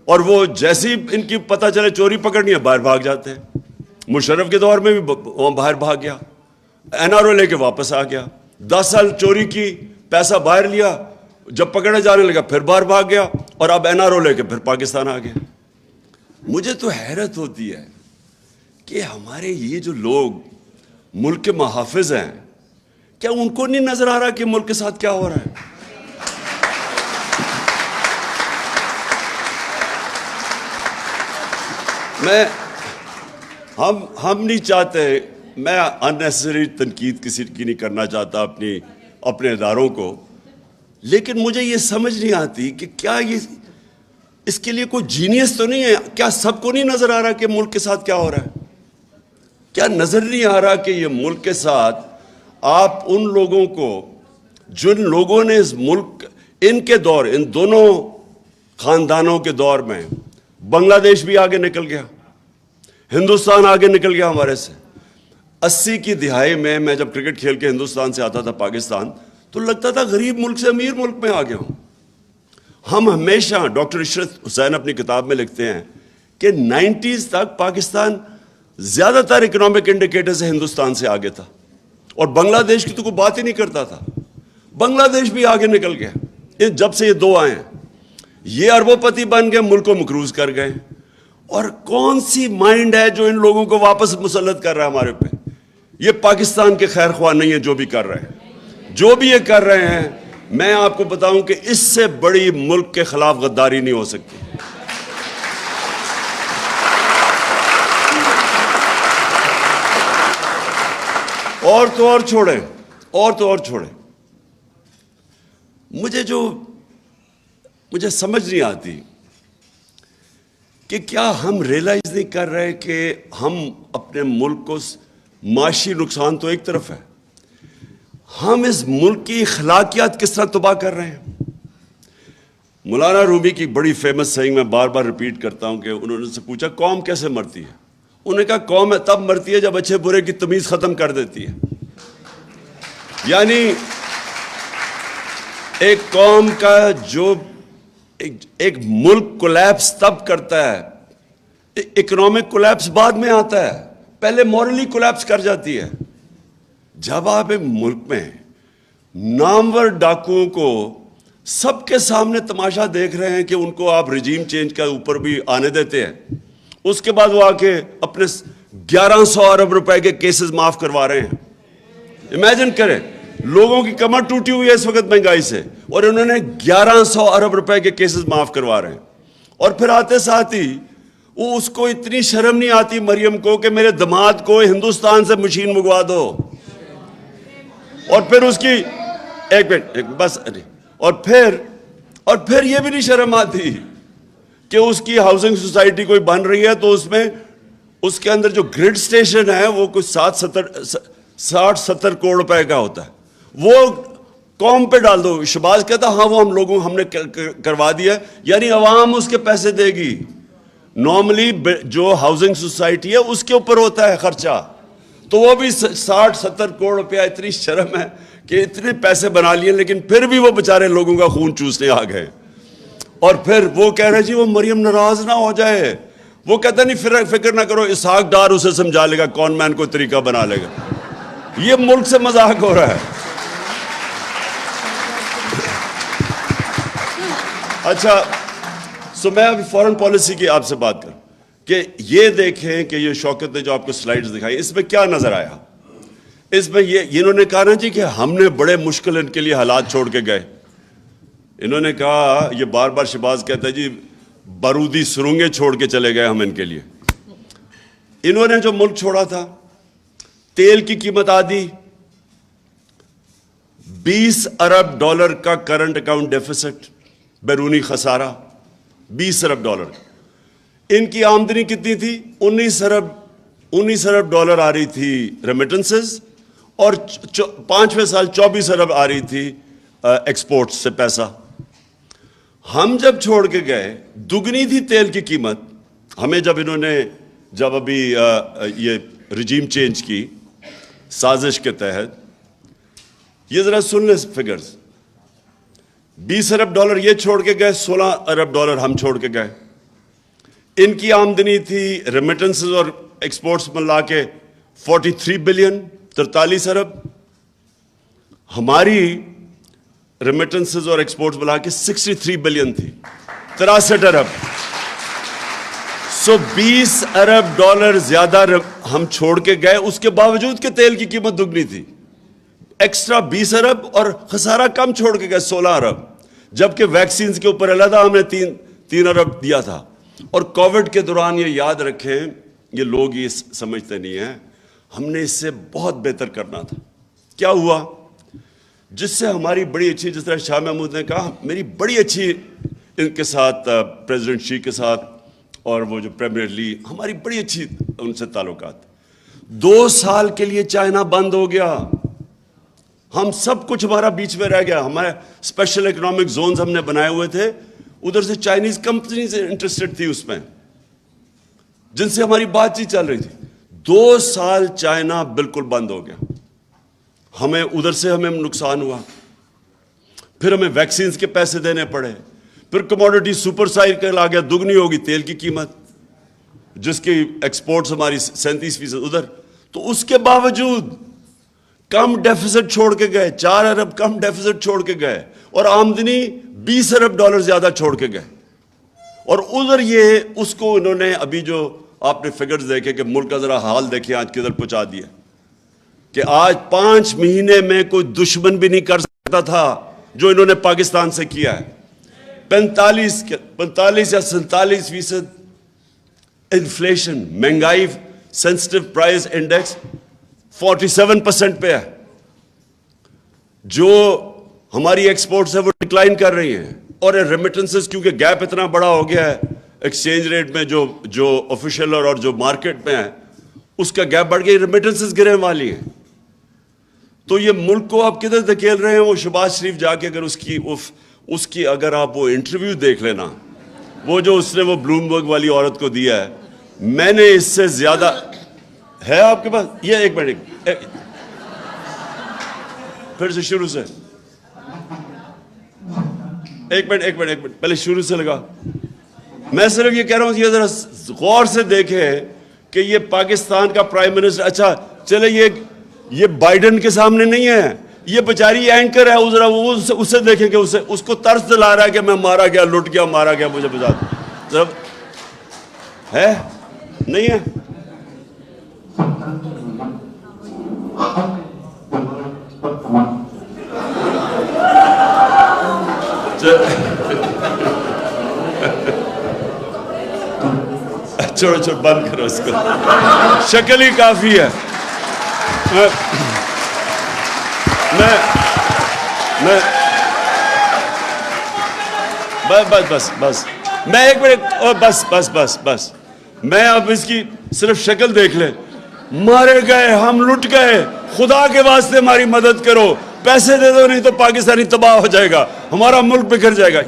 اور وہ جیسی ان کی پتہ چلے چوری پکڑنی ہے باہر بھاگ جاتے ہیں. مشرف کے دور میں بھی وہاں باہر بھاگ گیا، NRO لے کے واپس آ گیا. 10 سال چوری کی، پیسہ باہر لیا، جب پکڑے جانے لگا پھر باہر بھاگ گیا، اور اب NRO لے کے پھر پاکستان آ گیا. مجھے تو حیرت ہوتی ہے کہ ہمارے یہ جو لوگ ملک کے محافظ ہیں، کیا ان کو نہیں نظر آ رہا کہ ملک کے ساتھ کیا ہو رہا ہے؟ ہم نہیں چاہتے، میں اننیسری تنقید کسی کی نہیں کرنا چاہتا اپنے اداروں کو، لیکن مجھے یہ سمجھ نہیں آتی کہ کیا یہ اس کے لیے کوئی جینیس تو نہیں ہے؟ کیا سب کو نہیں نظر آ رہا کہ ملک کے ساتھ کیا ہو رہا ہے؟ کیا نظر نہیں آ رہا کہ یہ ملک کے ساتھ آپ ان لوگوں کو، جن لوگوں نے اس ملک، ان کے دور، ان دونوں خاندانوں کے دور میں بنگلہ دیش بھی آگے نکل گیا، ہندوستان آگے نکل گیا ہمارے سے. 80 کی دہائی میں جب کرکٹ کھیل کے ہندوستان سے آتا تھا پاکستان تو لگتا تھا غریب ملک سے امیر ملک میں آ گیا ہوں. ہم ہمیشہ، ڈاکٹر عشرت حسین اپنی کتاب میں لکھتے ہیں کہ 90s تک پاکستان زیادہ تر اکنامک انڈیکیٹر سے ہندوستان سے آگے تھا، اور بنگلہ دیش کی تو کوئی بات ہی نہیں کرتا تھا. بنگلہ دیش بھی آگے نکل گیا جب سے یہ دو آئے ہیں. یہ اربوں پتی بن گئے، ملک کو مقروض کر گئے. اور کون سی مائنڈ ہے جو ان لوگوں کو واپس مسلط کر رہا ہے ہمارے پہ؟ یہ پاکستان کے خیر خواہ نہیں ہے جو بھی کر رہے ہیں، جو بھی یہ کر رہے ہیں. میں آپ کو بتاؤں کہ اس سے بڑی ملک کے خلاف غداری نہیں ہو سکتی. اور تو اور چھوڑیں. مجھے سمجھ نہیں آتی کہ کیا ہم ریئلائز نہیں کر رہے کہ ہم اپنے ملک کو، معاشی نقصان تو ایک طرف ہے، ہم اس ملک کی اخلاقیات کس طرح تباہ کر رہے ہیں. مولانا رومی کی بڑی فیمس سیئنگ میں بار بار ریپیٹ کرتا ہوں کہ انہوں نے سے پوچھا قوم کیسے مرتی ہے؟ انہوں نے کہا قوم تب مرتی ہے جب اچھے برے کی تمیز ختم کر دیتی ہے. یعنی ایک قوم کا جو ایک ملک کولیپس تب کرتا ہے، اکنامک کولیپس بعد میں آتا ہے، پہلے مورلی کولیپس کر جاتی ہے. جب آپ ایک ملک میں نامور ڈاکوؤں کو سب کے سامنے تماشا دیکھ رہے ہیں کہ ان کو آپ رجیم چینج کا اوپر بھی آنے دیتے ہیں، اس کے بعد وہ آ کے اپنے 1100 ارب روپے کے کیسز معاف کروا رہے ہیں. امیجن کریں، لوگوں کی کمر ٹوٹی ہوئی ہے اس وقت مہنگائی سے، اور انہوں نے 1100 ارب روپے کے کیسز معاف کروا رہے ہیں. اور پھر آتے ساتھ ہی وہ اس کو اتنی شرم نہیں آتی مریم کو کہ میرے داماد کو ہندوستان سے مشین منگوا دو. اور پھر اس کی ایک منٹ بس, اور پھر یہ بھی نہیں شرم آتی کہ اس کی ہاؤسنگ سوسائٹی کوئی بن رہی ہے تو اس میں اس کے اندر جو گریڈ سٹیشن ہے وہ کچھ 60-70 کروڑ روپے کا ہوتا ہے, وہ قوم پہ ڈال دو. شہباز کہتا ہاں وہ ہم نے کروا دیا, یعنی عوام اس کے پیسے دے گی. نارملی جو ہاؤسنگ سوسائٹی ہے اس کے اوپر ہوتا ہے خرچہ, تو وہ بھی 60-70 کروڑ روپیہ. اتنی شرم ہے کہ اتنے پیسے بنا لیے لیکن پھر بھی وہ بیچارے لوگوں کا خون چوسنے آ گئے. اور پھر وہ کہہ رہے جی وہ مریم ناراض نہ ہو جائے. وہ کہتا نہیں فکر نہ کرو, اسحاق ڈار اسے سمجھا لے گا, کون مین کو طریقہ بنا لے گا. یہ ملک سے مذاق ہو رہا ہے. اچھا سو میں ابھی فورن پالیسی کی آپ سے بات کروں کہ یہ دیکھیں کہ یہ شوکت نے جو آپ کو سلائیڈز دکھائی, اس میں کیا نظر آیا. اس میں یہ انہوں نے کہا نا جی کہ ہم نے بڑے مشکل ان کے لیے حالات چھوڑ کے گئے. انہوں نے کہا, یہ بار بار شہباز کہتا ہے جی بارودی سرنگیں چھوڑ کے چلے گئے ہم ان کے لیے. انہوں نے جو ملک چھوڑا تھا, تیل کی قیمت آدھی, 20 ارب ڈالر کا کرنٹ اکاؤنٹ ڈیفیسٹ, بیرونی خسارہ 20 ارب ڈالر. ان کی آمدنی کتنی تھی؟ 19 ارب ڈالر آ رہی تھی ریمیٹنسز, اور 5ویں سال 24 ارب آ رہی تھی ایکسپورٹ سے پیسہ. ہم جب چھوڑ کے گئے دگنی تھی تیل کی قیمت. ہمیں جب انہوں نے جب ابھی یہ رجیم چینج کی سازش کے تحت, یہ ذرا سن لیں فگرز, 20 ارب ڈالر یہ چھوڑ کے گئے, 16 ارب ڈالر ہم چھوڑ کے گئے. ان کی آمدنی تھی ریمیٹنسز اور ایکسپورٹس ملا کے 43 بلین, 43 ارب. ہماری ریمیٹنسز اور ایکسپورٹس ملا کے 63 بلین تھی, 63 ارب. سو 20 ارب ڈالر زیادہ ہم چھوڑ کے گئے, اس کے باوجود کہ تیل کی قیمت دگنی تھی. ایکسٹرا 20 ارب اور خسارہ کم چھوڑ کے گئے 16 ارب, جبکہ ویکسینز کے اوپر علیحدہ ہم نے 3 ارب دیا تھا. اور کووڈ کے دوران یہ یاد رکھیں, یہ لوگ یہ سمجھتے نہیں ہیں, ہم نے اس سے بہت بہتر کرنا تھا. کیا ہوا؟ جس سے ہماری بڑی اچھی, جس طرح شاہ محمود نے کہا, میری بڑی اچھی ان کے ساتھ پریزیڈنٹ شی کے ساتھ اور وہ جو پریمیئر لی, ہماری بڑی اچھی ان سے تعلقات. 2 سال کے لیے چائنا بند ہو گیا, ہم سب کچھ ہمارا بیچ میں رہ گیا. ہمارے اسپیشل اکنامک زونز ہم نے بنائے ہوئے تھے, ادھر سے چائنیز کمپنیز انٹرسٹڈ تھی اس میں, جن سے ہماری بات چیت چل رہی تھی. 2 سال چائنا بالکل بند ہو گیا, ہمیں ادھر سے ہمیں نقصان ہوا. پھر ہمیں ویکسینز کے پیسے دینے پڑے, پھر کموڈٹی سپر سائیکل آ گیا, دگنی ہوگی تیل کی قیمت, جس کی ایکسپورٹس ہماری 37% ادھر. تو اس کے باوجود کم ڈیفیسٹ چھوڑ کے گئے, 4 ارب کم ڈیفیسٹ چھوڑ کے گئے, اور آمدنی 20 ارب ڈالر زیادہ چھوڑ کے گئے. اور ادھر یہ اس کو انہوں نے ابھی جو آپ نے فگرز دیکھے کہ ملک کا ذرا حال دیکھیں آج کدھر پہنچا دیا, کہ آج 5 مہینے میں کوئی دشمن بھی نہیں کر سکتا تھا جو انہوں نے پاکستان سے کیا ہے. 45 یا 47% انفلیشن, مہنگائی, سینسٹیو پرائز انڈیکس 47% پہ ہے. جو ہماری ایکسپورٹس ہے وہ ڈکلائن کر رہی ہیں, اور ریمیٹنسز کیونکہ گیپ اتنا بڑا ہو گیا ہے ایکسچینج ریٹ میں, جو آفیشیل اور جو مارکیٹ میں ہے اس کا گیپ بڑھ گیا, ریمیٹنسز گرنے والی ہیں. تو یہ ملک کو آپ کدھر دھکیل رہے ہیں. وہ شہباز شریف جا کے اگر اس کی اگر آپ وہ انٹرویو دیکھ لینا, وہ جو اس نے وہ بلومبرگ والی عورت کو دیا ہے, میں نے اس سے زیادہ ہے آپ کے پاس. یہ ایک منٹ پھر سے شروع سے, ایک منٹ پہلے شروع سے لگا. میں صرف یہ کہہ رہا ہوں یہ ذرا غور سے دیکھیں کہ یہ پاکستان کا پرائم منسٹر, اچھا چلے یہ بائیڈن کے سامنے نہیں ہے, یہ بیچاری اینکر ہے, ذرا وہ اسے دیکھیں کہ اس کو طرز دلا رہا ہے کہ میں مارا گیا, لٹ گیا, مارا گیا, مجھے بتا دو ہے نہیں ہے. چھوڑو چھوڑو بند کرو اس کو, شکل ہی کافی ہے. میں بس میں ایک منٹ, بس میں اب اس کی صرف شکل دیکھ لیں. مارے گئے, ہم لٹ گئے, خدا کے واسطے ہماری مدد کرو, پیسے دے دو نہیں تو پاکستانی تباہ ہو جائے گا, ہمارا ملک بکھر جائے گا.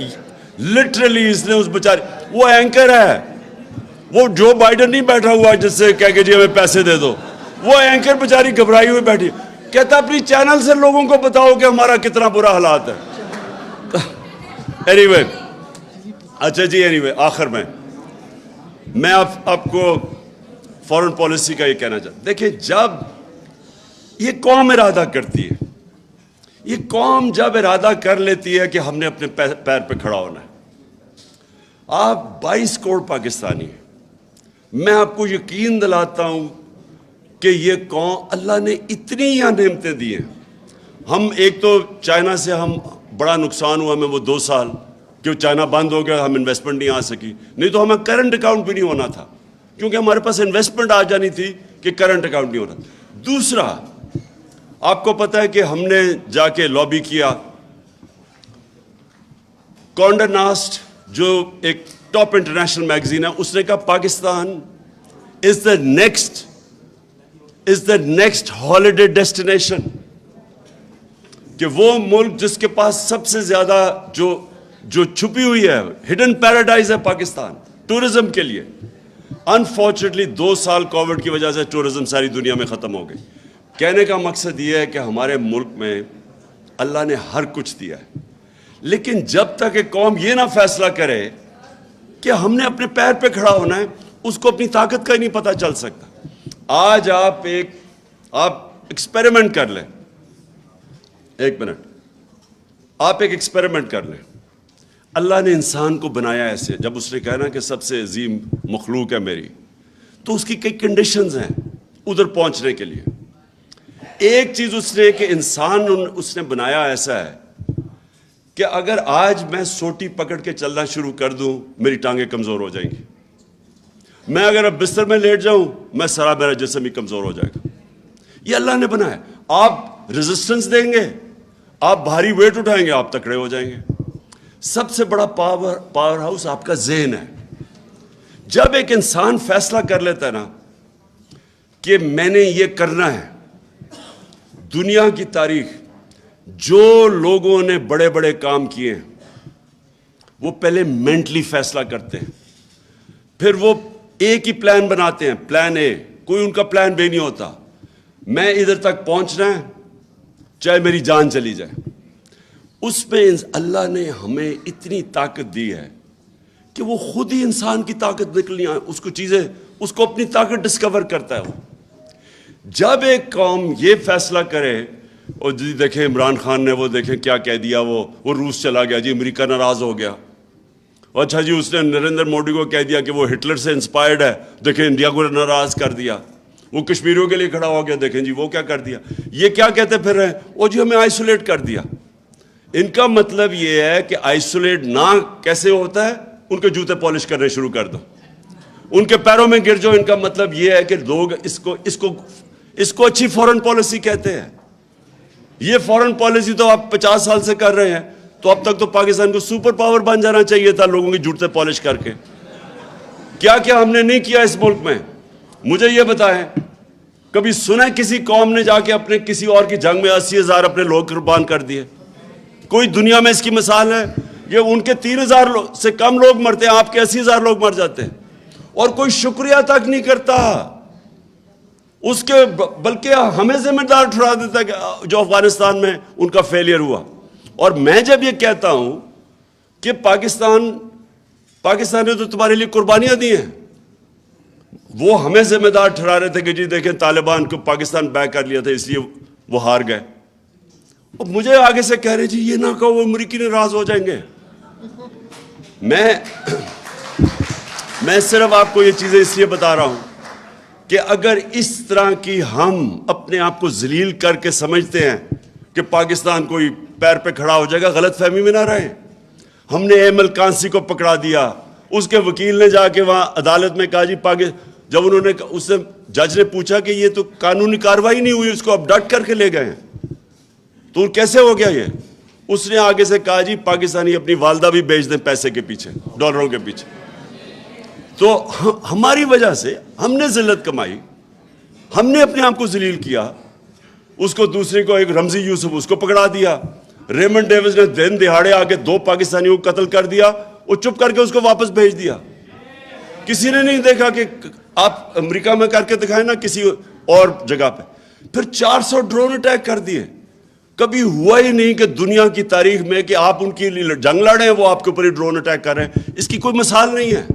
لٹرلی اس نے اس بیچارے, وہ اینکر ہے, وہ جو بائیڈن نہیں بیٹھا ہوا جس سے کہہ کے جی ہمیں پیسے دے دو, وہ اینکر بیچاری گھبرائی ہوئی بیٹھی, کہتا اپنی چینل سے لوگوں کو بتاؤ کہ ہمارا کتنا برا حالات ہے. اینی وے, اچھا جی, اینی وے, آخر میں آپ کو فورن پالیسی کا یہ کہنا چاہتا ہوں. دیکھیں, جب یہ قوم ارادہ کرتی ہے, یہ قوم جب ارادہ کر لیتی ہے کہ ہم نے اپنے پیر پہ کھڑا ہونا ہے, آپ 22 کروڑ پاکستانی ہیں, میں آپ کو یقین دلاتا ہوں کہ یہ قوم, اللہ نے اتنی یہاں نعمتیں دی ہیں. ہم ایک تو چائنا سے ہم بڑا نقصان ہوا ہمیں, وہ 2 سال کہ چائنا بند ہو گیا, ہم انویسٹمنٹ نہیں آ سکی, نہیں تو ہمیں کرنٹ اکاؤنٹ بھی نہیں ہونا تھا, کیونکہ ہمارے پاس انویسٹمنٹ آ جانی تھی کہ کرنٹ اکاؤنٹ نہیں ہونا. دوسرا, آپ کو پتہ ہے کہ ہم نے جا کے لابی کیا, کانڈے ناسٹ جو ایک ٹاپ انٹرنیشنل میگزین ہے, اس نے کہا پاکستان از دا نیکسٹ ہالیڈے ڈیسٹینیشن, کہ وہ ملک جس کے پاس سب سے زیادہ جو چھپی ہوئی ہے, ہڈن پیراڈائز ہے پاکستان ٹورزم کے لیے. انفارچونیٹلی 2 سال کووڈ کی وجہ سے ٹورزم ساری دنیا میں ختم ہو گئی. کہنے کا مقصد یہ ہے کہ ہمارے ملک میں اللہ نے ہر کچھ دیا ہے, لیکن جب تک ایک قوم یہ نہ فیصلہ کرے کہ ہم نے اپنے پیر پہ کھڑا ہونا ہے, اس کو اپنی طاقت کا ہی نہیں پتہ چل سکتا. آج آپ ایکسپیریمنٹ کر لیں, 1 منٹ, آپ ایک ایکسپیریمنٹ کر لیں. اللہ نے انسان کو بنایا ایسے, جب اس نے کہا نا کہ سب سے عظیم مخلوق ہے میری, تو اس کی کئی کنڈیشنز ہیں ادھر پہنچنے کے لیے. ایک چیز اس نے کہ انسان اس نے بنایا ایسا ہے کہ اگر آج میں سوٹی پکڑ کے چلنا شروع کر دوں, میری ٹانگیں کمزور ہو جائیں گی. میں اگر اب بستر میں لیٹ جاؤں, میں سارا میرا جسم ہی کمزور ہو جائے گا. یہ اللہ نے بنایا. آپ ریزسٹنس دیں گے, آپ بھاری ویٹ اٹھائیں گے, آپ تکڑے ہو جائیں گے. سب سے بڑا پاور ہاؤس آپ کا ذہن ہے. جب ایک انسان فیصلہ کر لیتا ہے نا کہ میں نے یہ کرنا ہے, دنیا کی تاریخ جو لوگوں نے بڑے بڑے کام کیے ہیں, وہ پہلے مینٹلی فیصلہ کرتے ہیں, پھر وہ ایک ہی پلان بناتے ہیں, پلان اے. کوئی ان کا پلان بی نہیں ہوتا, میں ادھر تک پہنچنا ہے چاہے میری جان چلی جائے. اس میں اللہ نے ہمیں اتنی طاقت دی ہے کہ وہ خود ہی انسان کی طاقت نکلنی ہے, اس کو اپنی طاقت ڈسکور کرتا ہے. وہ جب ایک قوم یہ فیصلہ کرے, اور جی دیکھیں عمران خان نے وہ دیکھیں کیا کہہ دیا, وہ روس چلا گیا جی, امریکہ ناراض ہو گیا. اچھا جی, اس نے نریندر مودی کو کہہ دیا کہ وہ ہٹلر سے انسپائرڈ ہے, دیکھیں انڈیا کو ناراض کر دیا. وہ کشمیریوں کے لیے کھڑا ہو گیا, دیکھیں جی وہ کیا کر دیا. یہ کیا کہتے پھر رہے ہیں, وہ جی ہمیں آئسولیٹ کر دیا. ان کا مطلب یہ ہے کہ آئسولیٹ نہ کیسے ہوتا ہے, ان کے جوتے پالش کرنے شروع کر دو, ان کے پیروں میں گر جاؤ. ان کا مطلب یہ ہے کہ لوگ اس کو اچھی فورن پالیسی کہتے ہیں. یہ فورن پالیسی تو آپ 50 سال سے کر رہے ہیں, تو اب تک تو پاکستان کو سپر پاور بن جانا چاہیے تھا لوگوں کی جوتے پالش کر کے. کیا کیا ہم نے نہیں کیا اس ملک میں, مجھے یہ بتائیں. کبھی سنا کسی قوم نے جا کے اپنے کسی اور کی جنگ میں 80,000 اپنے لوگ قربان کر دیے؟ کوئی دنیا میں اس کی مثال ہے؟ یہ ان کے 3,000 سے کم لوگ مرتے ہیں, آپ کے 80,000 لوگ مر جاتے ہیں, اور کوئی شکریہ تک نہیں کرتا اس کے, بلکہ ہمیں ذمہ دار ٹھہرا دیتا ہے کہ جو افغانستان میں ان کا فیلئر ہوا. اور میں جب یہ کہتا ہوں کہ پاکستان نے تو تمہارے لیے قربانیاں دی ہیں, وہ ہمیں ذمہ دار ٹھہرا رہے تھے کہ جی دیکھیں طالبان کو پاکستان بیک کر لیا تھا اس لیے وہ ہار گئے. اور مجھے آگے سے کہہ رہے جی یہ نہ کہو وہ امریکی ناراض ہو جائیں گے. میں صرف آپ کو یہ چیزیں اس لیے بتا رہا ہوں کہ اگر اس طرح کی ہم اپنے آپ کو ذلیل کر کے سمجھتے ہیں کہ پاکستان کوئی پیر پہ کھڑا ہو جائے گا, غلط فہمی میں نہ رہے. ہم نے ایمل کانسی کو پکڑا دیا, اس کے وکیل نے جا کے وہاں عدالت میں کہا جی جب انہوں نے اس سے جج نے پوچھا کہ یہ تو قانونی کاروائی نہیں ہوئی, اس کو ابڈکٹ کر کے لے گئے ہیں, تو کیسے ہو گیا یہ؟ اس نے آگے سے کہا جی پاکستانی اپنی والدہ بھی بیچ دیں پیسے کے پیچھے, ڈالروں کے پیچھے. تو ہماری وجہ سے ہم نے ذلت کمائی, ہم نے اپنے آپ کو ذلیل کیا. اس کو دوسرے کو, ایک رمزی یوسف, اس کو پکڑا دیا. ریمنڈ ڈیوس نے دن دہاڑے آ کے 2 پاکستانیوں کو قتل کر دیا, وہ چپ کر کے اس کو واپس بھیج دیا. کسی نے نہیں دیکھا کہ آپ امریکہ میں کر کے دکھائیں نا کسی اور جگہ پہ. پھر 400 ڈرون اٹیک کر دیے. کبھی ہوا ہی نہیں کہ دنیا کی تاریخ میں کہ آپ ان کی جنگ لڑے ہیں, وہ آپ کے اوپر ہی ڈرون اٹیک کر رہے ہیں. اس کی کوئی مثال نہیں ہے.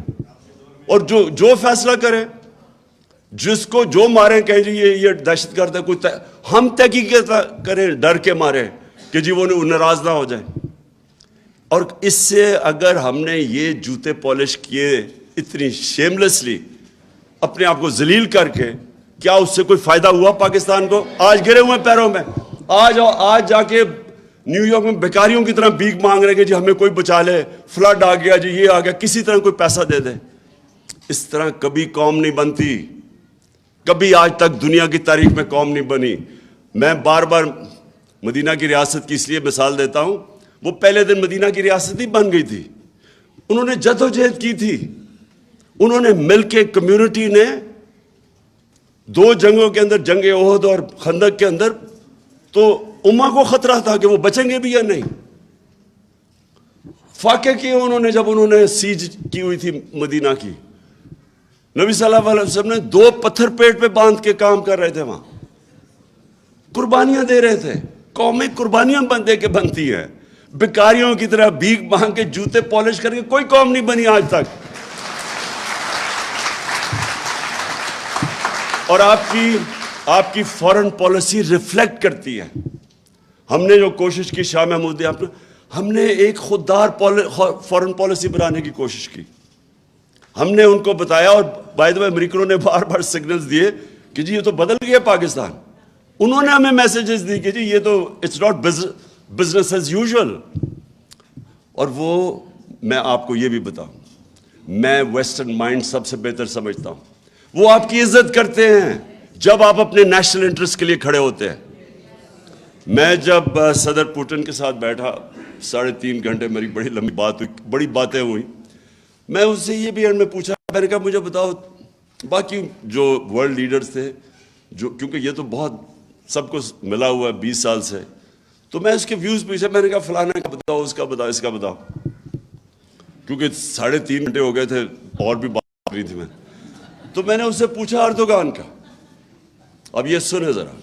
اور جو فیصلہ کرے, جس کو جو مارے کہیں جی یہ دہشت گرد ہے, کوئی ہم تحقیق کریں ڈر کے مارے کہ جی وہ ناراض نہ ہو جائے. اور اس سے اگر ہم نے یہ جوتے پالش کیے اتنی شیملیسلی, اپنے آپ کو ذلیل کر کے, کیا اس سے کوئی فائدہ ہوا پاکستان کو؟ آج گرے ہوئے پیروں میں, آج جا کے نیو یارک میں بیکاریوں کی طرح بھیک مانگ رہے کہ جی ہمیں کوئی بچا لے, فلڈ آ گیا جی, یہ آ گیا, کسی طرح کوئی پیسہ دے دے. اس طرح کبھی قوم نہیں بنتی, کبھی آج تک دنیا کی تاریخ میں قوم نہیں بنی. میں بار بار مدینہ کی ریاست کی اس لیے مثال دیتا ہوں, وہ پہلے دن مدینہ کی ریاست ہی بن گئی تھی. انہوں نے جدوجہد کی تھی, انہوں نے مل کے, کمیونٹی نے 2 جنگوں کے اندر, جنگ احد اور خندق کے اندر, تو امہ کو خطرہ تھا کہ وہ بچیں گے بھی یا نہیں. فاقے کیے انہوں نے, جب انہوں نے سیج کی ہوئی تھی مدینہ کی, نبی صلی اللہ علیہ وسلم نے 2 پتھر پیٹ پہ باندھ کے کام کر رہے تھے, وہاں قربانیاں دے رہے تھے. قومیں قربانیاں دے کے بنتی ہیں, بیکاریوں کی طرح بھیک مانگ کے جوتے پالش کر کے کوئی قوم نہیں بنی آج تک. اور آپ کی فورن پالیسی ریفلیکٹ کرتی ہے. ہم نے جو کوشش کی شاہ محمود, ہم نے ایک خوددار فورن پالیسی بنانے کی کوشش کی. ہم نے ان کو بتایا, اور بائی دا وے امریکنوں نے بار بار سگنلز دیے کہ جی یہ تو بدل گیا پاکستان. انہوں نے ہمیں میسیجز دی کہ جی یہ تو it's not business as usual. اور وہ, میں آپ کو یہ بھی بتاؤں, میں ویسٹرن مائنڈ سب سے بہتر سمجھتا ہوں. وہ آپ کی عزت کرتے ہیں جب آپ اپنے نیشنل انٹرسٹ کے لیے کھڑے ہوتے ہیں. میں جب صدر پوٹن کے ساتھ بیٹھا 3.5 گھنٹے, میری بڑی لمبی بات ہوئی, بڑی باتیں ہوئی. میں اس سے یہ بھی میں پوچھا, میں نے کہا مجھے بتاؤ باقی جو ورلڈ لیڈرز تھے, جو کیونکہ یہ تو بہت سب کو ملا ہوا ہے 20 سال سے, تو میں اس کے ویوز پوچھا. میں نے کہا فلانا کا بتاؤ, اس کا بتاؤ, اس کا بتاؤ, کیونکہ 3.5 گھنٹے ہو گئے تھے اور بھی بات کر رہی تھی میں. تو میں نے اس سے پوچھا اردوغان کا. اب یہ سنیں ذرا.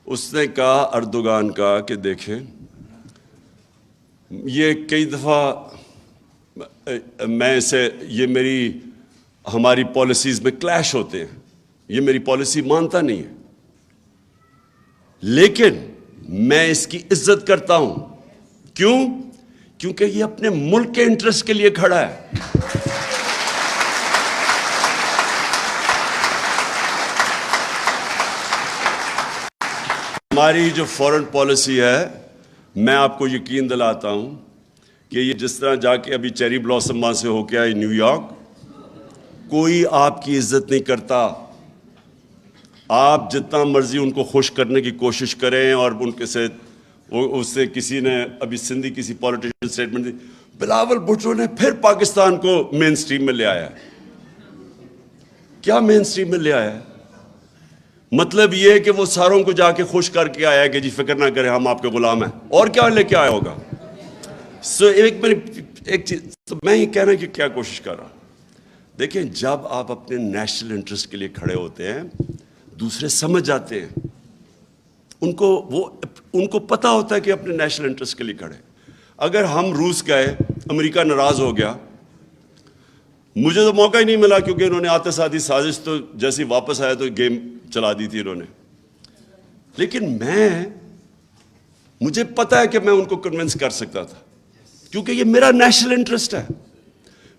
اس نے کہا اردوغان کا کہ دیکھیں, یہ کئی دفعہ میں اسے, یہ ہماری پالیسیز میں کلیش ہوتے ہیں, یہ میری پالیسی مانتا نہیں ہے, لیکن میں اس کی عزت کرتا ہوں. کیوں؟ کیونکہ یہ اپنے ملک کے انٹرسٹ کے لیے کھڑا ہے. ہماری جو فورن پالیسی ہے, میں آپ کو یقین دلاتا ہوں کہ یہ جس طرح جا کے ابھی چیری بلاسم وہاں سے ہو کے آئی نیو یارک, کوئی آپ کی عزت نہیں کرتا. آپ جتنا مرضی ان کو خوش کرنے کی کوشش کریں, اور ان کے سے اس سے کسی نے ابھی سندھی کسی پولیٹیشین اسٹیٹمنٹ دی, بلاول بھٹو نے پھر پاکستان کو مین سٹریم میں لے آیا. کیا مین سٹریم میں لے آیا؟ مطلب یہ ہے کہ وہ ساروں کو جا کے خوش کر کے آیا کہ جی فکر نہ کریں ہم آپ کے غلام ہیں. اور کیا لے کے آیا ہوگا؟ ایک چیز میں یہ کہنا کہ کیا کوشش کر رہا, دیکھیں جب آپ اپنے نیشنل انٹرسٹ کے لیے کھڑے ہوتے ہیں, دوسرے سمجھ جاتے ہیں, ان کو پتہ ہوتا ہے کہ اپنے نیشنل انٹرسٹ کے لیے کھڑے. اگر ہم روس گئے, امریکہ ناراض ہو گیا, مجھے تو موقع ہی نہیں ملا کیونکہ انہوں نے آتے ساتھ ہی سازش تو جیسے واپس آیا تو گیم چلا دی تھی انہوں نے. لیکن مجھے پتا ہے کہ میں ان کو کنونس کر سکتا تھا, کیونکہ یہ میرا نیشنل انٹرسٹ ہے.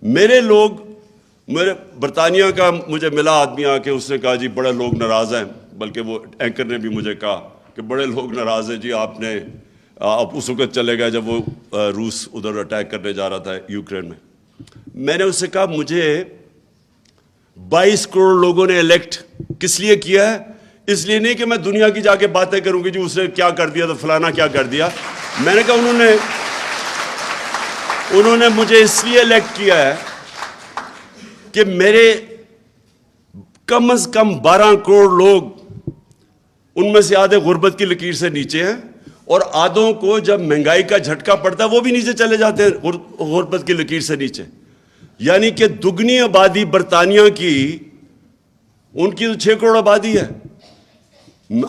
میرے برطانیہ کا مجھے ملا آدمی آ کے, اس نے کہا جی بڑے لوگ ناراض ہیں, بلکہ وہ اینکر نے بھی مجھے کہا کہ بڑے لوگ ناراض ہیں جی, آپ اس وقت چلے گئے جب وہ روس ادھر اٹیک کرنے جا رہا تھا یوکرین میں. میں نے اس سے کہا مجھے 22 کروڑ لوگوں نے الیکٹ کس لیے کیا ہے؟ اس لیے نہیں کہ میں دنیا کی جا کے باتیں کروں گی جو اس نے کیا کر دیا تو فلانا کیا کر دیا. میں نے کہا انہوں نے مجھے اس لیے الیکٹ کیا ہے کہ میرے کم از کم 12 کروڑ لوگ، ان میں سے آدھے غربت کی لکیر سے نیچے ہیں، اور آدھوں کو جب مہنگائی کا جھٹکا پڑتا ہے وہ بھی نیچے چلے جاتے ہیں غربت کی لکیر سے نیچے. یعنی کہ دگنی آبادی برطانیہ کی، ان کی تو 6 کروڑ آبادی ہے.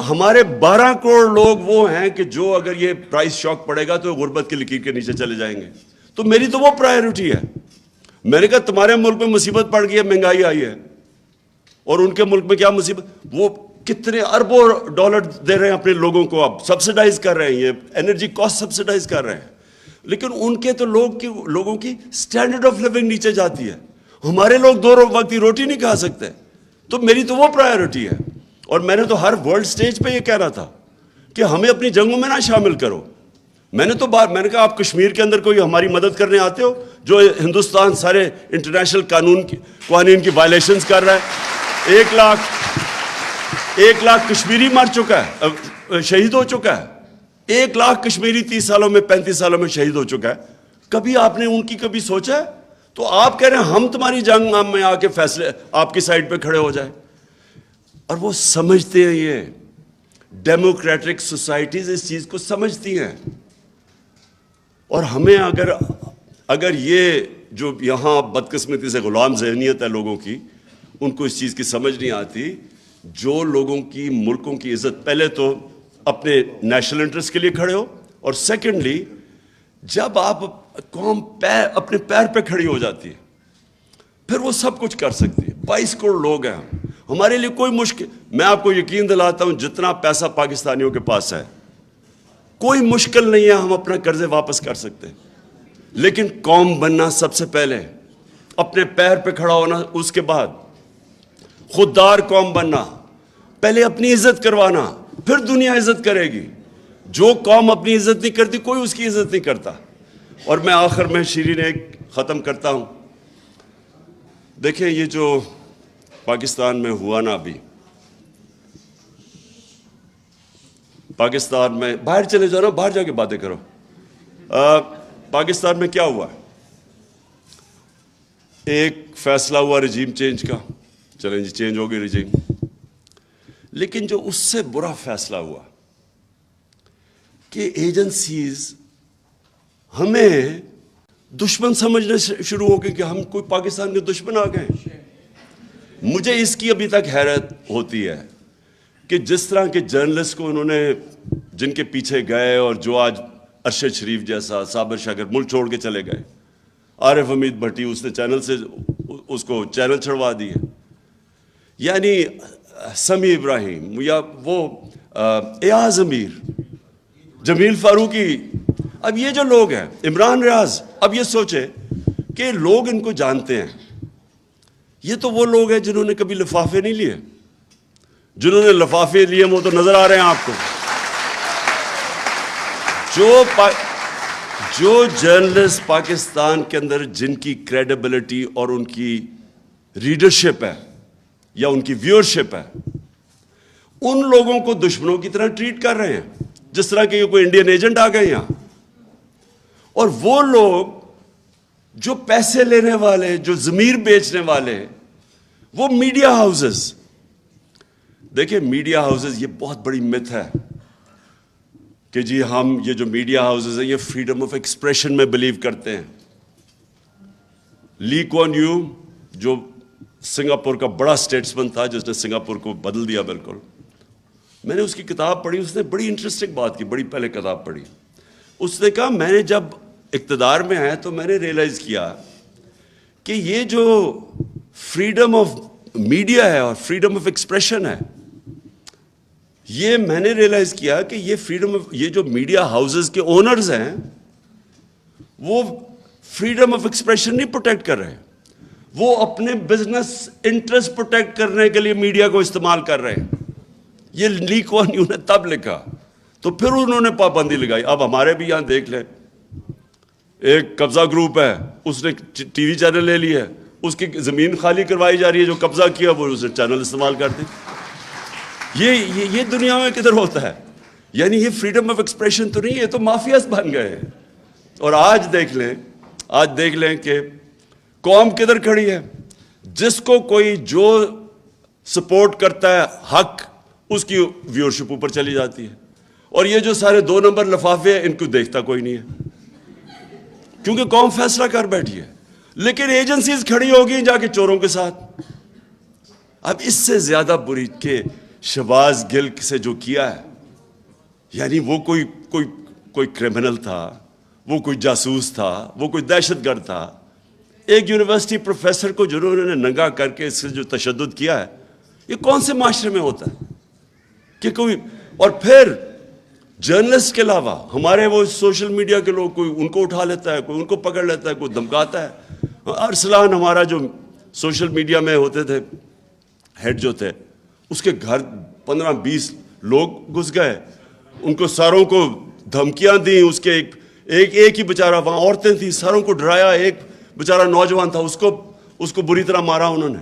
ہمارے 12 کروڑ لوگ وہ ہیں کہ جو اگر یہ پرائس شاک پڑے گا تو غربت کی لکیر کے نیچے چلے جائیں گے. تو میری تو وہ پرائیورٹی ہے. میں نے کہا تمہارے ملک میں مصیبت پڑ گئی ہے، مہنگائی آئی ہے، اور ان کے ملک میں کیا مصیبت؟ وہ کتنے اربوں ڈالر دے رہے ہیں اپنے لوگوں کو، اب سبسڈائز کر رہے ہیں، یہ انرجی کاسٹ سبسڈائز کر رہے ہیں. لیکن ان کے تو لوگوں کی سٹینڈرڈ آف لیونگ نیچے جاتی ہے. ہمارے لوگ 2 وقت کی روٹی نہیں کھا سکتے. تو میری تو وہ پرائیورٹی ہے. اور میں نے تو ہر ورلڈ سٹیج پہ یہ کہنا تھا کہ ہمیں اپنی جنگوں میں نہ شامل کرو. میں نے کہا آپ کشمیر کے اندر کوئی ہماری مدد کرنے آتے ہو؟ جو ہندوستان سارے انٹرنیشنل قوانین کی وائلیشنز کر رہا ہے. 1 لاکھ کشمیری مر چکا ہے، شہید ہو چکا ہے. 1 لاکھ کشمیری 30 سالوں میں 35 سالوں میں شہید ہو چکا ہے. کبھی آپ نے ان کی کبھی سوچا ہے؟ تو آپ کہہ رہے ہیں ہم تمہاری جنگ میں آ کے فیصلے آپ کی سائڈ پہ کھڑے ہو جائیں. اور وہ سمجھتے ہیں، یہ ڈیموکریٹک سوسائٹیز اس چیز کو سمجھتی ہیں. اور ہمیں اگر یہ جو یہاں بدقسمتی سے غلام ذہنیت ہے لوگوں کی، ان کو اس چیز کی سمجھ نہیں آتی. جو لوگوں کی ملکوں کی عزت، پہلے تو اپنے نیشنل انٹرسٹ کے لیے کھڑے ہو، اور سیکنڈلی جب آپ قوم اپنے پیر پہ کھڑی ہو جاتی ہے پھر وہ سب کچھ کر سکتی ہے. 22 کروڑ لوگ ہیں ہمارے لیے کوئی مشکل. میں آپ کو یقین دلاتا ہوں جتنا پیسہ پاکستانیوں کے پاس ہے کوئی مشکل نہیں ہے، ہم اپنا قرضے واپس کر سکتے ہیں. لیکن قوم بننا سب سے پہلے، اپنے پیر پہ کھڑا ہونا اس کے بعد، خوددار قوم بننا، پہلے اپنی عزت کروانا، پھر دنیا عزت کرے گی. جو قوم اپنی عزت نہیں کرتی کوئی اس کی عزت نہیں کرتا. اور میں آخر میں شیرین ایک ختم کرتا ہوں. دیکھیں یہ جو پاکستان میں ہوا نا، ابھی پاکستان میں، باہر چلے جاؤ نا، باہر جا کے باتیں کرو. پاکستان میں کیا ہوا؟ ایک فیصلہ ہوا رجیم چینج کا، چلیں جی چینج ہو گئی رجیم. لیکن جو اس سے برا فیصلہ ہوا کہ ایجنسیز ہمیں دشمن سمجھنے شروع ہو گئی کہ ہم کوئی پاکستان کے دشمن آ گئے. مجھے اس کی ابھی تک حیرت ہوتی ہے کہ جس طرح کے جرنلسٹ کو انہوں نے، جن کے پیچھے گئے، اور جو آج ارشد شریف جیسا صابر شاکر ملک چھوڑ کے چلے گئے، عارف حمید بھٹی اس نے چینل سے اس کو چینل چھڑوا دیے، یعنی سمیع ابراہیم، یا وہ ایاز امیر، جمیل فاروقی. اب یہ جو لوگ ہیں، عمران ریاض، اب یہ سوچے کہ لوگ ان کو جانتے ہیں. یہ تو وہ لوگ ہیں جنہوں نے کبھی لفافے نہیں لیے. جنہوں نے لفافے لیے وہ تو نظر آ رہے ہیں آپ کو. جو جرنلسٹ پاکستان کے اندر جن کی کریڈیبلٹی اور ان کی ریڈرشپ ہے یا ان کی ویورشپ ہے، ان لوگوں کو دشمنوں کی طرح ٹریٹ کر رہے ہیں، جس طرح کہ یہ کوئی انڈین ایجنٹ آ گئے یہاں. اور وہ لوگ جو پیسے لینے والے، جو ضمیر بیچنے والے، وہ میڈیا ہاؤسز. دیکھیں میڈیا ہاؤسز، یہ بہت بڑی مت ہے کہ جی ہم یہ جو میڈیا ہاؤسز ہیں یہ فریڈم آف ایکسپریشن میں بلیو کرتے ہیں. لی کوان یو، جو سنگاپور کا بڑا اسٹیٹسمن تھا جس نے سنگاپور کو بدل دیا بالکل، میں نے اس کی کتاب پڑھی. اس نے بڑی انٹرسٹنگ بات کی، بڑی پہلے کتاب پڑھی. اس نے کہا میں نے جب اقتدار میں آیا تو میں نے ریئلائز کیا کہ یہ جو فریڈم آف میڈیا ہے اور فریڈم آف ایکسپریشن ہے، یہ میں نے ریئلائز کیا کہ یہ فریڈم آف، یہ جو میڈیا ہاؤسز کے اونرز ہیں وہ فریڈم آف ایکسپریشن نہیں پروٹیکٹ کر رہے، وہ اپنے بزنس انٹرسٹ پروٹیکٹ کرنے کے لیے میڈیا کو استعمال کر رہے ہیں. یہ لی کوان یو نے تب لکھا، تو پھر انہوں نے پابندی لگائی. اب ہمارے بھی یہاں دیکھ لیں، ایک قبضہ گروپ ہے, اس نے ٹی وی چینل لے لی ہے, اس کی زمین خالی کروائی جا رہی ہے, جو قبضہ کیا وہ اسے چینل استعمال کرتے. یہ دنیا میں کدھر ہوتا ہے؟ یعنی یہ فریڈم آف ایکسپریشن تو نہیں, یہ تو مافیاز بن گئے ہیں. اور آج دیکھ لیں کہ قوم کدھر کھڑی ہے. جس کو کوئی جو سپورٹ کرتا ہے حق, اس کی ویورشپ اوپر چلی جاتی ہے. اور یہ جو سارے 2 نمبر لفافے ہیں, ان کو دیکھتا کوئی نہیں ہے, کیونکہ قوم فیصلہ کر بیٹھی ہے. لیکن ایجنسیز کھڑی ہوگی جا کے چوروں کے ساتھ. اب اس سے زیادہ بری کہ شہباز گل سے جو کیا ہے, یعنی وہ کوئی کرمنل تھا, وہ کوئی جاسوس تھا, وہ کوئی دہشت گرد تھا. ایک یونیورسٹی پروفیسر کو جنہوں نے ننگا کر کے اس سے جو تشدد کیا ہے, یہ کون سے معاشرے میں ہوتا ہے کہ کوئی. اور پھر جرنلسٹ کے علاوہ ہمارے وہ سوشل میڈیا کے لوگ, کوئی ان کو اٹھا لیتا ہے, کوئی ان کو پکڑ لیتا ہے, کوئی دھمکاتا ہے. ارسلان ہمارا جو سوشل میڈیا میں ہوتے تھے ہیڈ جو تھے, اس کے گھر 15-20 لوگ گھس گئے, ان کو ساروں کو دھمکیاں دیں. اس کے ایک ہی بیچارہ, وہاں عورتیں تھیں, ساروں کو ڈرایا. ایک بیچارہ نوجوان تھا, اس کو بری طرح مارا انہوں نے.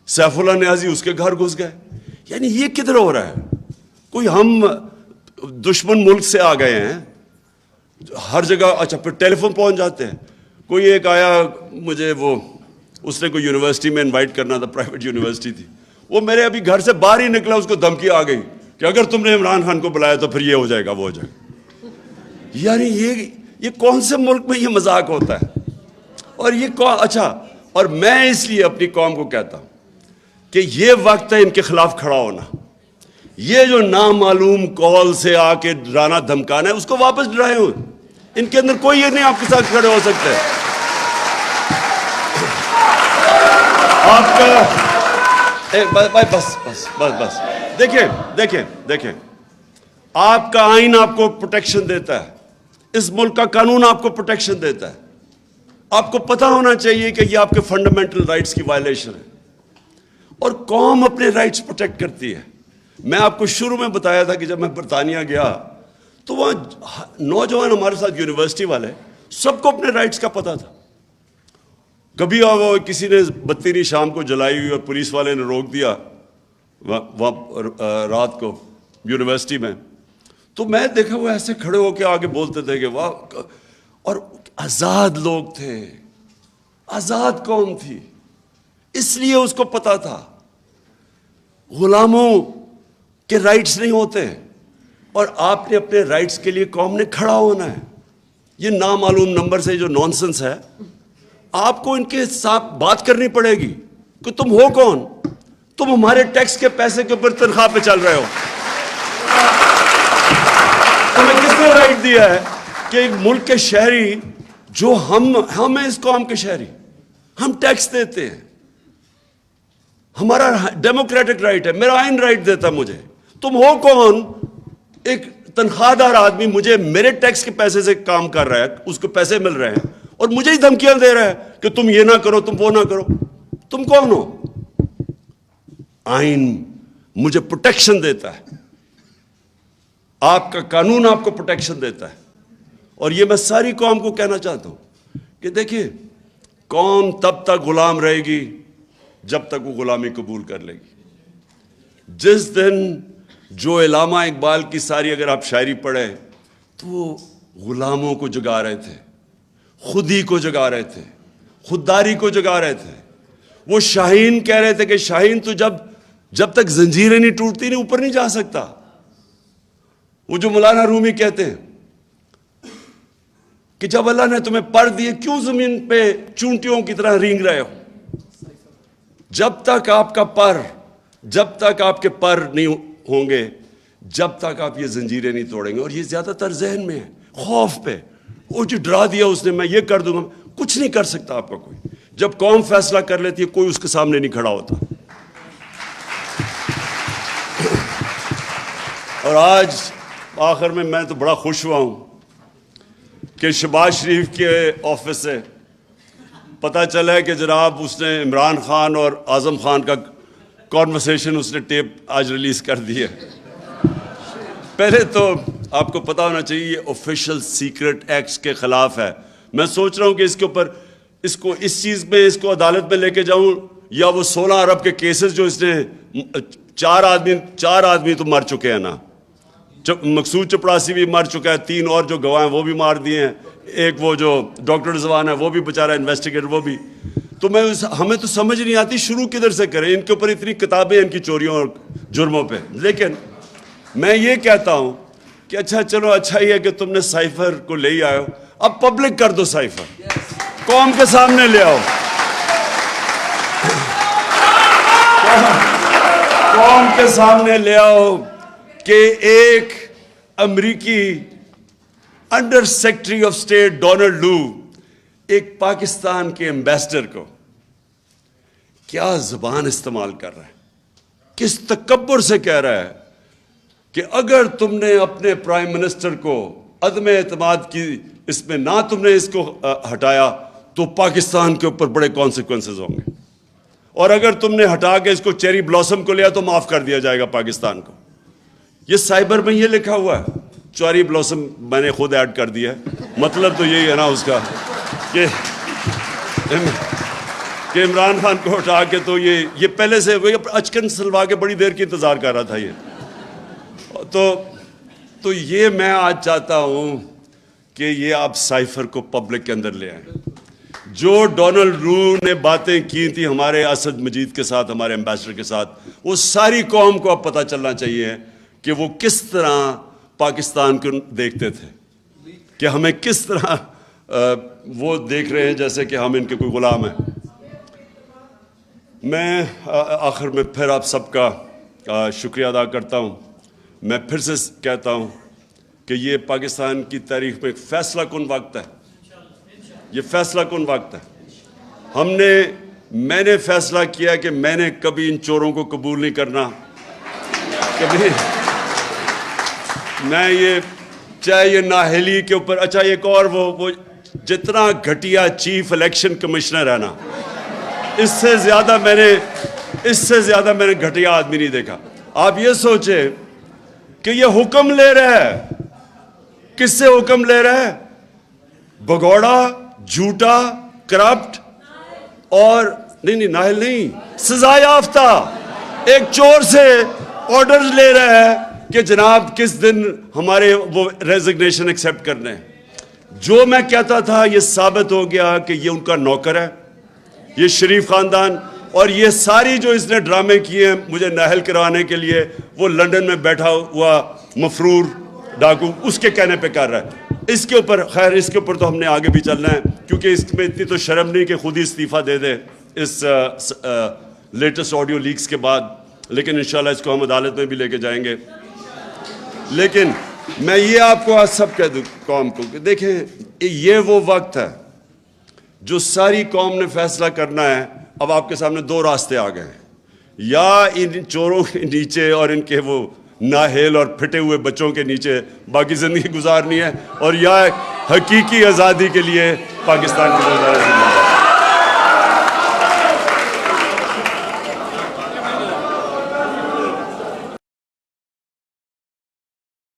سیف اللہ نیازی, اس کے گھر گھس گئے. یعنی یہ کدھر ہو رہا ہے؟ کوئی ہم دشمن ملک سے آ گئے ہیں ہر جگہ. اچھا, پھر ٹیلی فون پہنچ جاتے ہیں. کوئی ایک آیا مجھے, اس نے کوئی یونیورسٹی میں انوائٹ کرنا تھا, پرائیویٹ یونیورسٹی تھی. وہ میرے ابھی گھر سے باہر ہی نکلا, اس کو دھمکی آ گئی کہ اگر تم نے عمران خان کو بلایا تو پھر یہ ہو جائے گا, وہ ہو جائے گا. یعنی یہ کون سے ملک میں یہ مذاق ہوتا ہے؟ اور یہ اچھا, اور میں اس لیے اپنی قوم کو کہتا ہوں کہ یہ وقت ہے ان کے خلاف کھڑا ہونا. یہ جو نامعلوم کال سے آ کے ڈرانا دھمکانا ہے, اس کو واپس ڈرائے ہو. ان کے اندر کوئی یہ نہیں آپ کے ساتھ کھڑے ہو سکتے. آپ کا بس دیکھیں, آپ کا آئین آپ کو پروٹیکشن دیتا ہے, اس ملک کا قانون آپ کو پروٹیکشن دیتا ہے. آپ کو پتہ ہونا چاہیے کہ یہ آپ کے فنڈامنٹل رائٹس کی وائلیشن ہے, اور قوم اپنے رائٹس پروٹیکٹ کرتی ہے. میں آپ کو شروع میں بتایا تھا کہ جب میں برطانیہ گیا تو وہاں نوجوان ہمارے ساتھ یونیورسٹی والے, سب کو اپنے رائٹس کا پتہ تھا. کبھی کسی نے بتیری شام کو جلائی ہوئی اور پولیس والے نے روک دیا وہاں رات کو یونیورسٹی میں, تو میں دیکھا وہ ایسے کھڑے ہو کے آگے بولتے تھے کہ واہ. اور آزاد لوگ تھے, آزاد قوم تھی, اس لیے اس کو پتا تھا غلاموں کے رائٹس نہیں ہوتے, اور آپ نے اپنے رائٹس کے لیے قوم نے کھڑا ہونا ہے. یہ نامعلوم نمبر سے جو نانسنس ہے, آپ کو ان کے ساتھ بات کرنی پڑے گی کہ تم ہو کون, تم ہمارے ٹیکس کے پیسے کے اوپر تنخواہ پہ چل رہے ہو. تمہیں کس نے رائٹ دیا ہے کہ ایک ملک کے شہری, جو ہم ہیں اس قوم کے شہری, ہم ٹیکس دیتے ہیں, ہمارا ڈیموکریٹک رائٹ ہے, میرا آئین رائٹ دیتا ہے مجھے. تم ہو کون؟ ایک تنخواہ دار آدمی مجھے میرے ٹیکس کے پیسے سے کام کر رہا ہے, اس کو پیسے مل رہے ہیں, اور مجھے ہی دھمکیاں دے رہا ہے کہ تم یہ نہ کرو, تم وہ نہ کرو. تم کون ہو؟ آئین مجھے پروٹیکشن دیتا ہے, آپ کا قانون آپ کو پروٹیکشن دیتا ہے. اور یہ میں ساری قوم کو کہنا چاہتا ہوں کہ دیکھیں, قوم تب تک غلام رہے گی جب تک وہ غلامی قبول کر لے گی. جس دن جو علامہ اقبال کی ساری اگر آپ شاعری پڑھیں تو وہ غلاموں کو جگا رہے تھے, خودی کو جگا رہے تھے, خودداری کو جگا رہے تھے. وہ شاہین کہہ رہے تھے کہ شاہین تو جب تک زنجیریں نہیں ٹوٹتی نہیں اوپر نہیں جا سکتا. وہ جو مولانا رومی کہتے ہیں کہ جب اللہ نے تمہیں پر دیے کیوں زمین پہ چونٹیوں کی طرح رینگ رہے ہو. جب تک آپ کے پر نہیں ہوں گے, جب تک آپ یہ زنجیریں نہیں توڑیں گے. اور یہ زیادہ تر ذہن میں ہے, خوف پہ. وہ جو ڈرا دیا اس نے, میں یہ کر دوں گا, کچھ نہیں کر سکتا آپ کا کوئی. جب قوم فیصلہ کر لیتی ہے کوئی اس کے سامنے نہیں کھڑا ہوتا. اور آج آخر میں تو بڑا خوش ہوا ہوں کہ شہباز شریف کے آفس سے پتہ چلا ہے کہ جناب اس نے عمران خان اور اعظم خان کا کانورسیشن اس نے ٹیپ آج ریلیز کر دی ہے. پہلے تو آپ کو پتہ ہونا چاہیے یہ آفیشیل سیکرٹ ایکٹس کے خلاف ہے, میں سوچ رہا ہوں کہ اس کے اوپر اس چیز میں اس کو عدالت میں لے کے جاؤں, یا وہ 16 ارب کے کیسز جو اس نے 4 آدمی تو مر چکے ہیں نا, مقصود چپڑاسی بھی مر چکا ہے, 3 اور جو گواہ ہیں وہ بھی مار دیے ہیں, ایک وہ جو ڈاکٹر رضوان ہے وہ بھی بیچارہ انویسٹیگیٹر وہ بھی. تو ہمیں تو سمجھ نہیں آتی شروع کدھر سے کریں, ان کے اوپر اتنی کتابیں ان کی چوریوں اور جرموں پہ. لیکن میں یہ کہتا ہوں کہ اچھا چلو, اچھا ہی ہے کہ تم نے سائفر کو لے ہی آئے ہو, اب پبلک کر دو سائفر, قوم کے سامنے لے آؤ, قوم کے سامنے لے آؤ کہ ایک امریکی under secretary of state Donald Lu ایک پاکستان کے ایمبیسڈر کو کیا زبان استعمال کر رہا ہے, کس تکبر سے کہہ رہا ہے کہ اگر تم نے اپنے پرائم منسٹر کو عدم اعتماد کی اس میں نہ تم نے اس کو ہٹایا تو پاکستان کے اوپر بڑے کانسیکوینسز ہوں گے, اور اگر تم نے ہٹا کے اس کو چیری بلاسم کو لیا تو معاف کر دیا جائے گا پاکستان کو. یہ سائبر میں یہ لکھا ہوا ہے, چیری بلاسم میں نے خود ایڈ کر دیا ہے, مطلب تو یہی ہے نا اس کا کہ عمران خان کو ہٹا کے تو یہ پہلے سے اچکن سلوا کے بڑی دیر کی انتظار کر رہا تھا یہ. تو یہ میں آج چاہتا ہوں کہ یہ آپ سائفر کو پبلک کے اندر لے آئیں. جو ڈونلڈ لو نے باتیں کی تھی ہمارے اسد مجید کے ساتھ, ہمارے ایمبیسڈر کے ساتھ, وہ ساری قوم کو اب پتہ چلنا چاہیے کہ وہ کس طرح پاکستان کو دیکھتے تھے, کہ ہمیں کس طرح وہ دیکھ رہے ہیں جیسے کہ ہم ان کے کوئی غلام ہیں. میں آخر میں پھر آپ سب کا شکریہ ادا کرتا ہوں. میں پھر سے کہتا ہوں کہ یہ پاکستان کی تاریخ میں ایک فیصلہ کن وقت ہے, یہ فیصلہ کن وقت ہے. میں نے فیصلہ کیا کہ میں نے کبھی ان چوروں کو قبول نہیں کرنا, کبھی میں یہ چاہے یہ نااہلی کے اوپر, اچھا ایک اور وہ جتنا گھٹیا چیف الیکشن کمشنر ہے نا, اس سے زیادہ میں نے گھٹیا آدمی نہیں دیکھا. آپ یہ سوچیں کہ یہ حکم لے رہا ہے, کس سے حکم لے رہا ہے؟ بگوڑا, جھوٹا, کرپٹ اور نہیں نااہل نہیں, سزا یافتہ ایک چور سے آرڈرز لے رہا ہے کہ جناب کس دن ہمارے وہ ریزگنیشن ایکسیپٹ کرنے ہیں. جو میں کہتا تھا یہ ثابت ہو گیا کہ یہ ان کا نوکر ہے, یہ شریف خاندان, اور یہ ساری جو اس نے ڈرامے کیے ہیں مجھے نااہل کروانے کے لیے, وہ لندن میں بیٹھا ہوا مفرور ڈاکو اس کے کہنے پہ کر رہا ہے. اس کے اوپر خیر اس کے اوپر تو ہم نے آگے بھی چلنا ہے, کیونکہ اس میں اتنی تو شرم نہیں کہ خود ہی استعفیٰ دے دے اس لیٹسٹ آڈیو لیکس کے بعد, لیکن انشاءاللہ اس کو ہم عدالت میں بھی لے کے جائیں گے. لیکن میں یہ آپ کو آج سب کہہ دوں قوم کو کہ دیکھیں یہ وہ وقت ہے جو ساری قوم نے فیصلہ کرنا ہے. اب آپ کے سامنے 2 راستے آ گئے ہیں, یا ان چوروں کے نیچے اور ان کے وہ نااہل اور پھٹے ہوئے بچوں کے نیچے باقی زندگی گزارنی ہے, اور یا حقیقی آزادی کے لیے پاکستان کی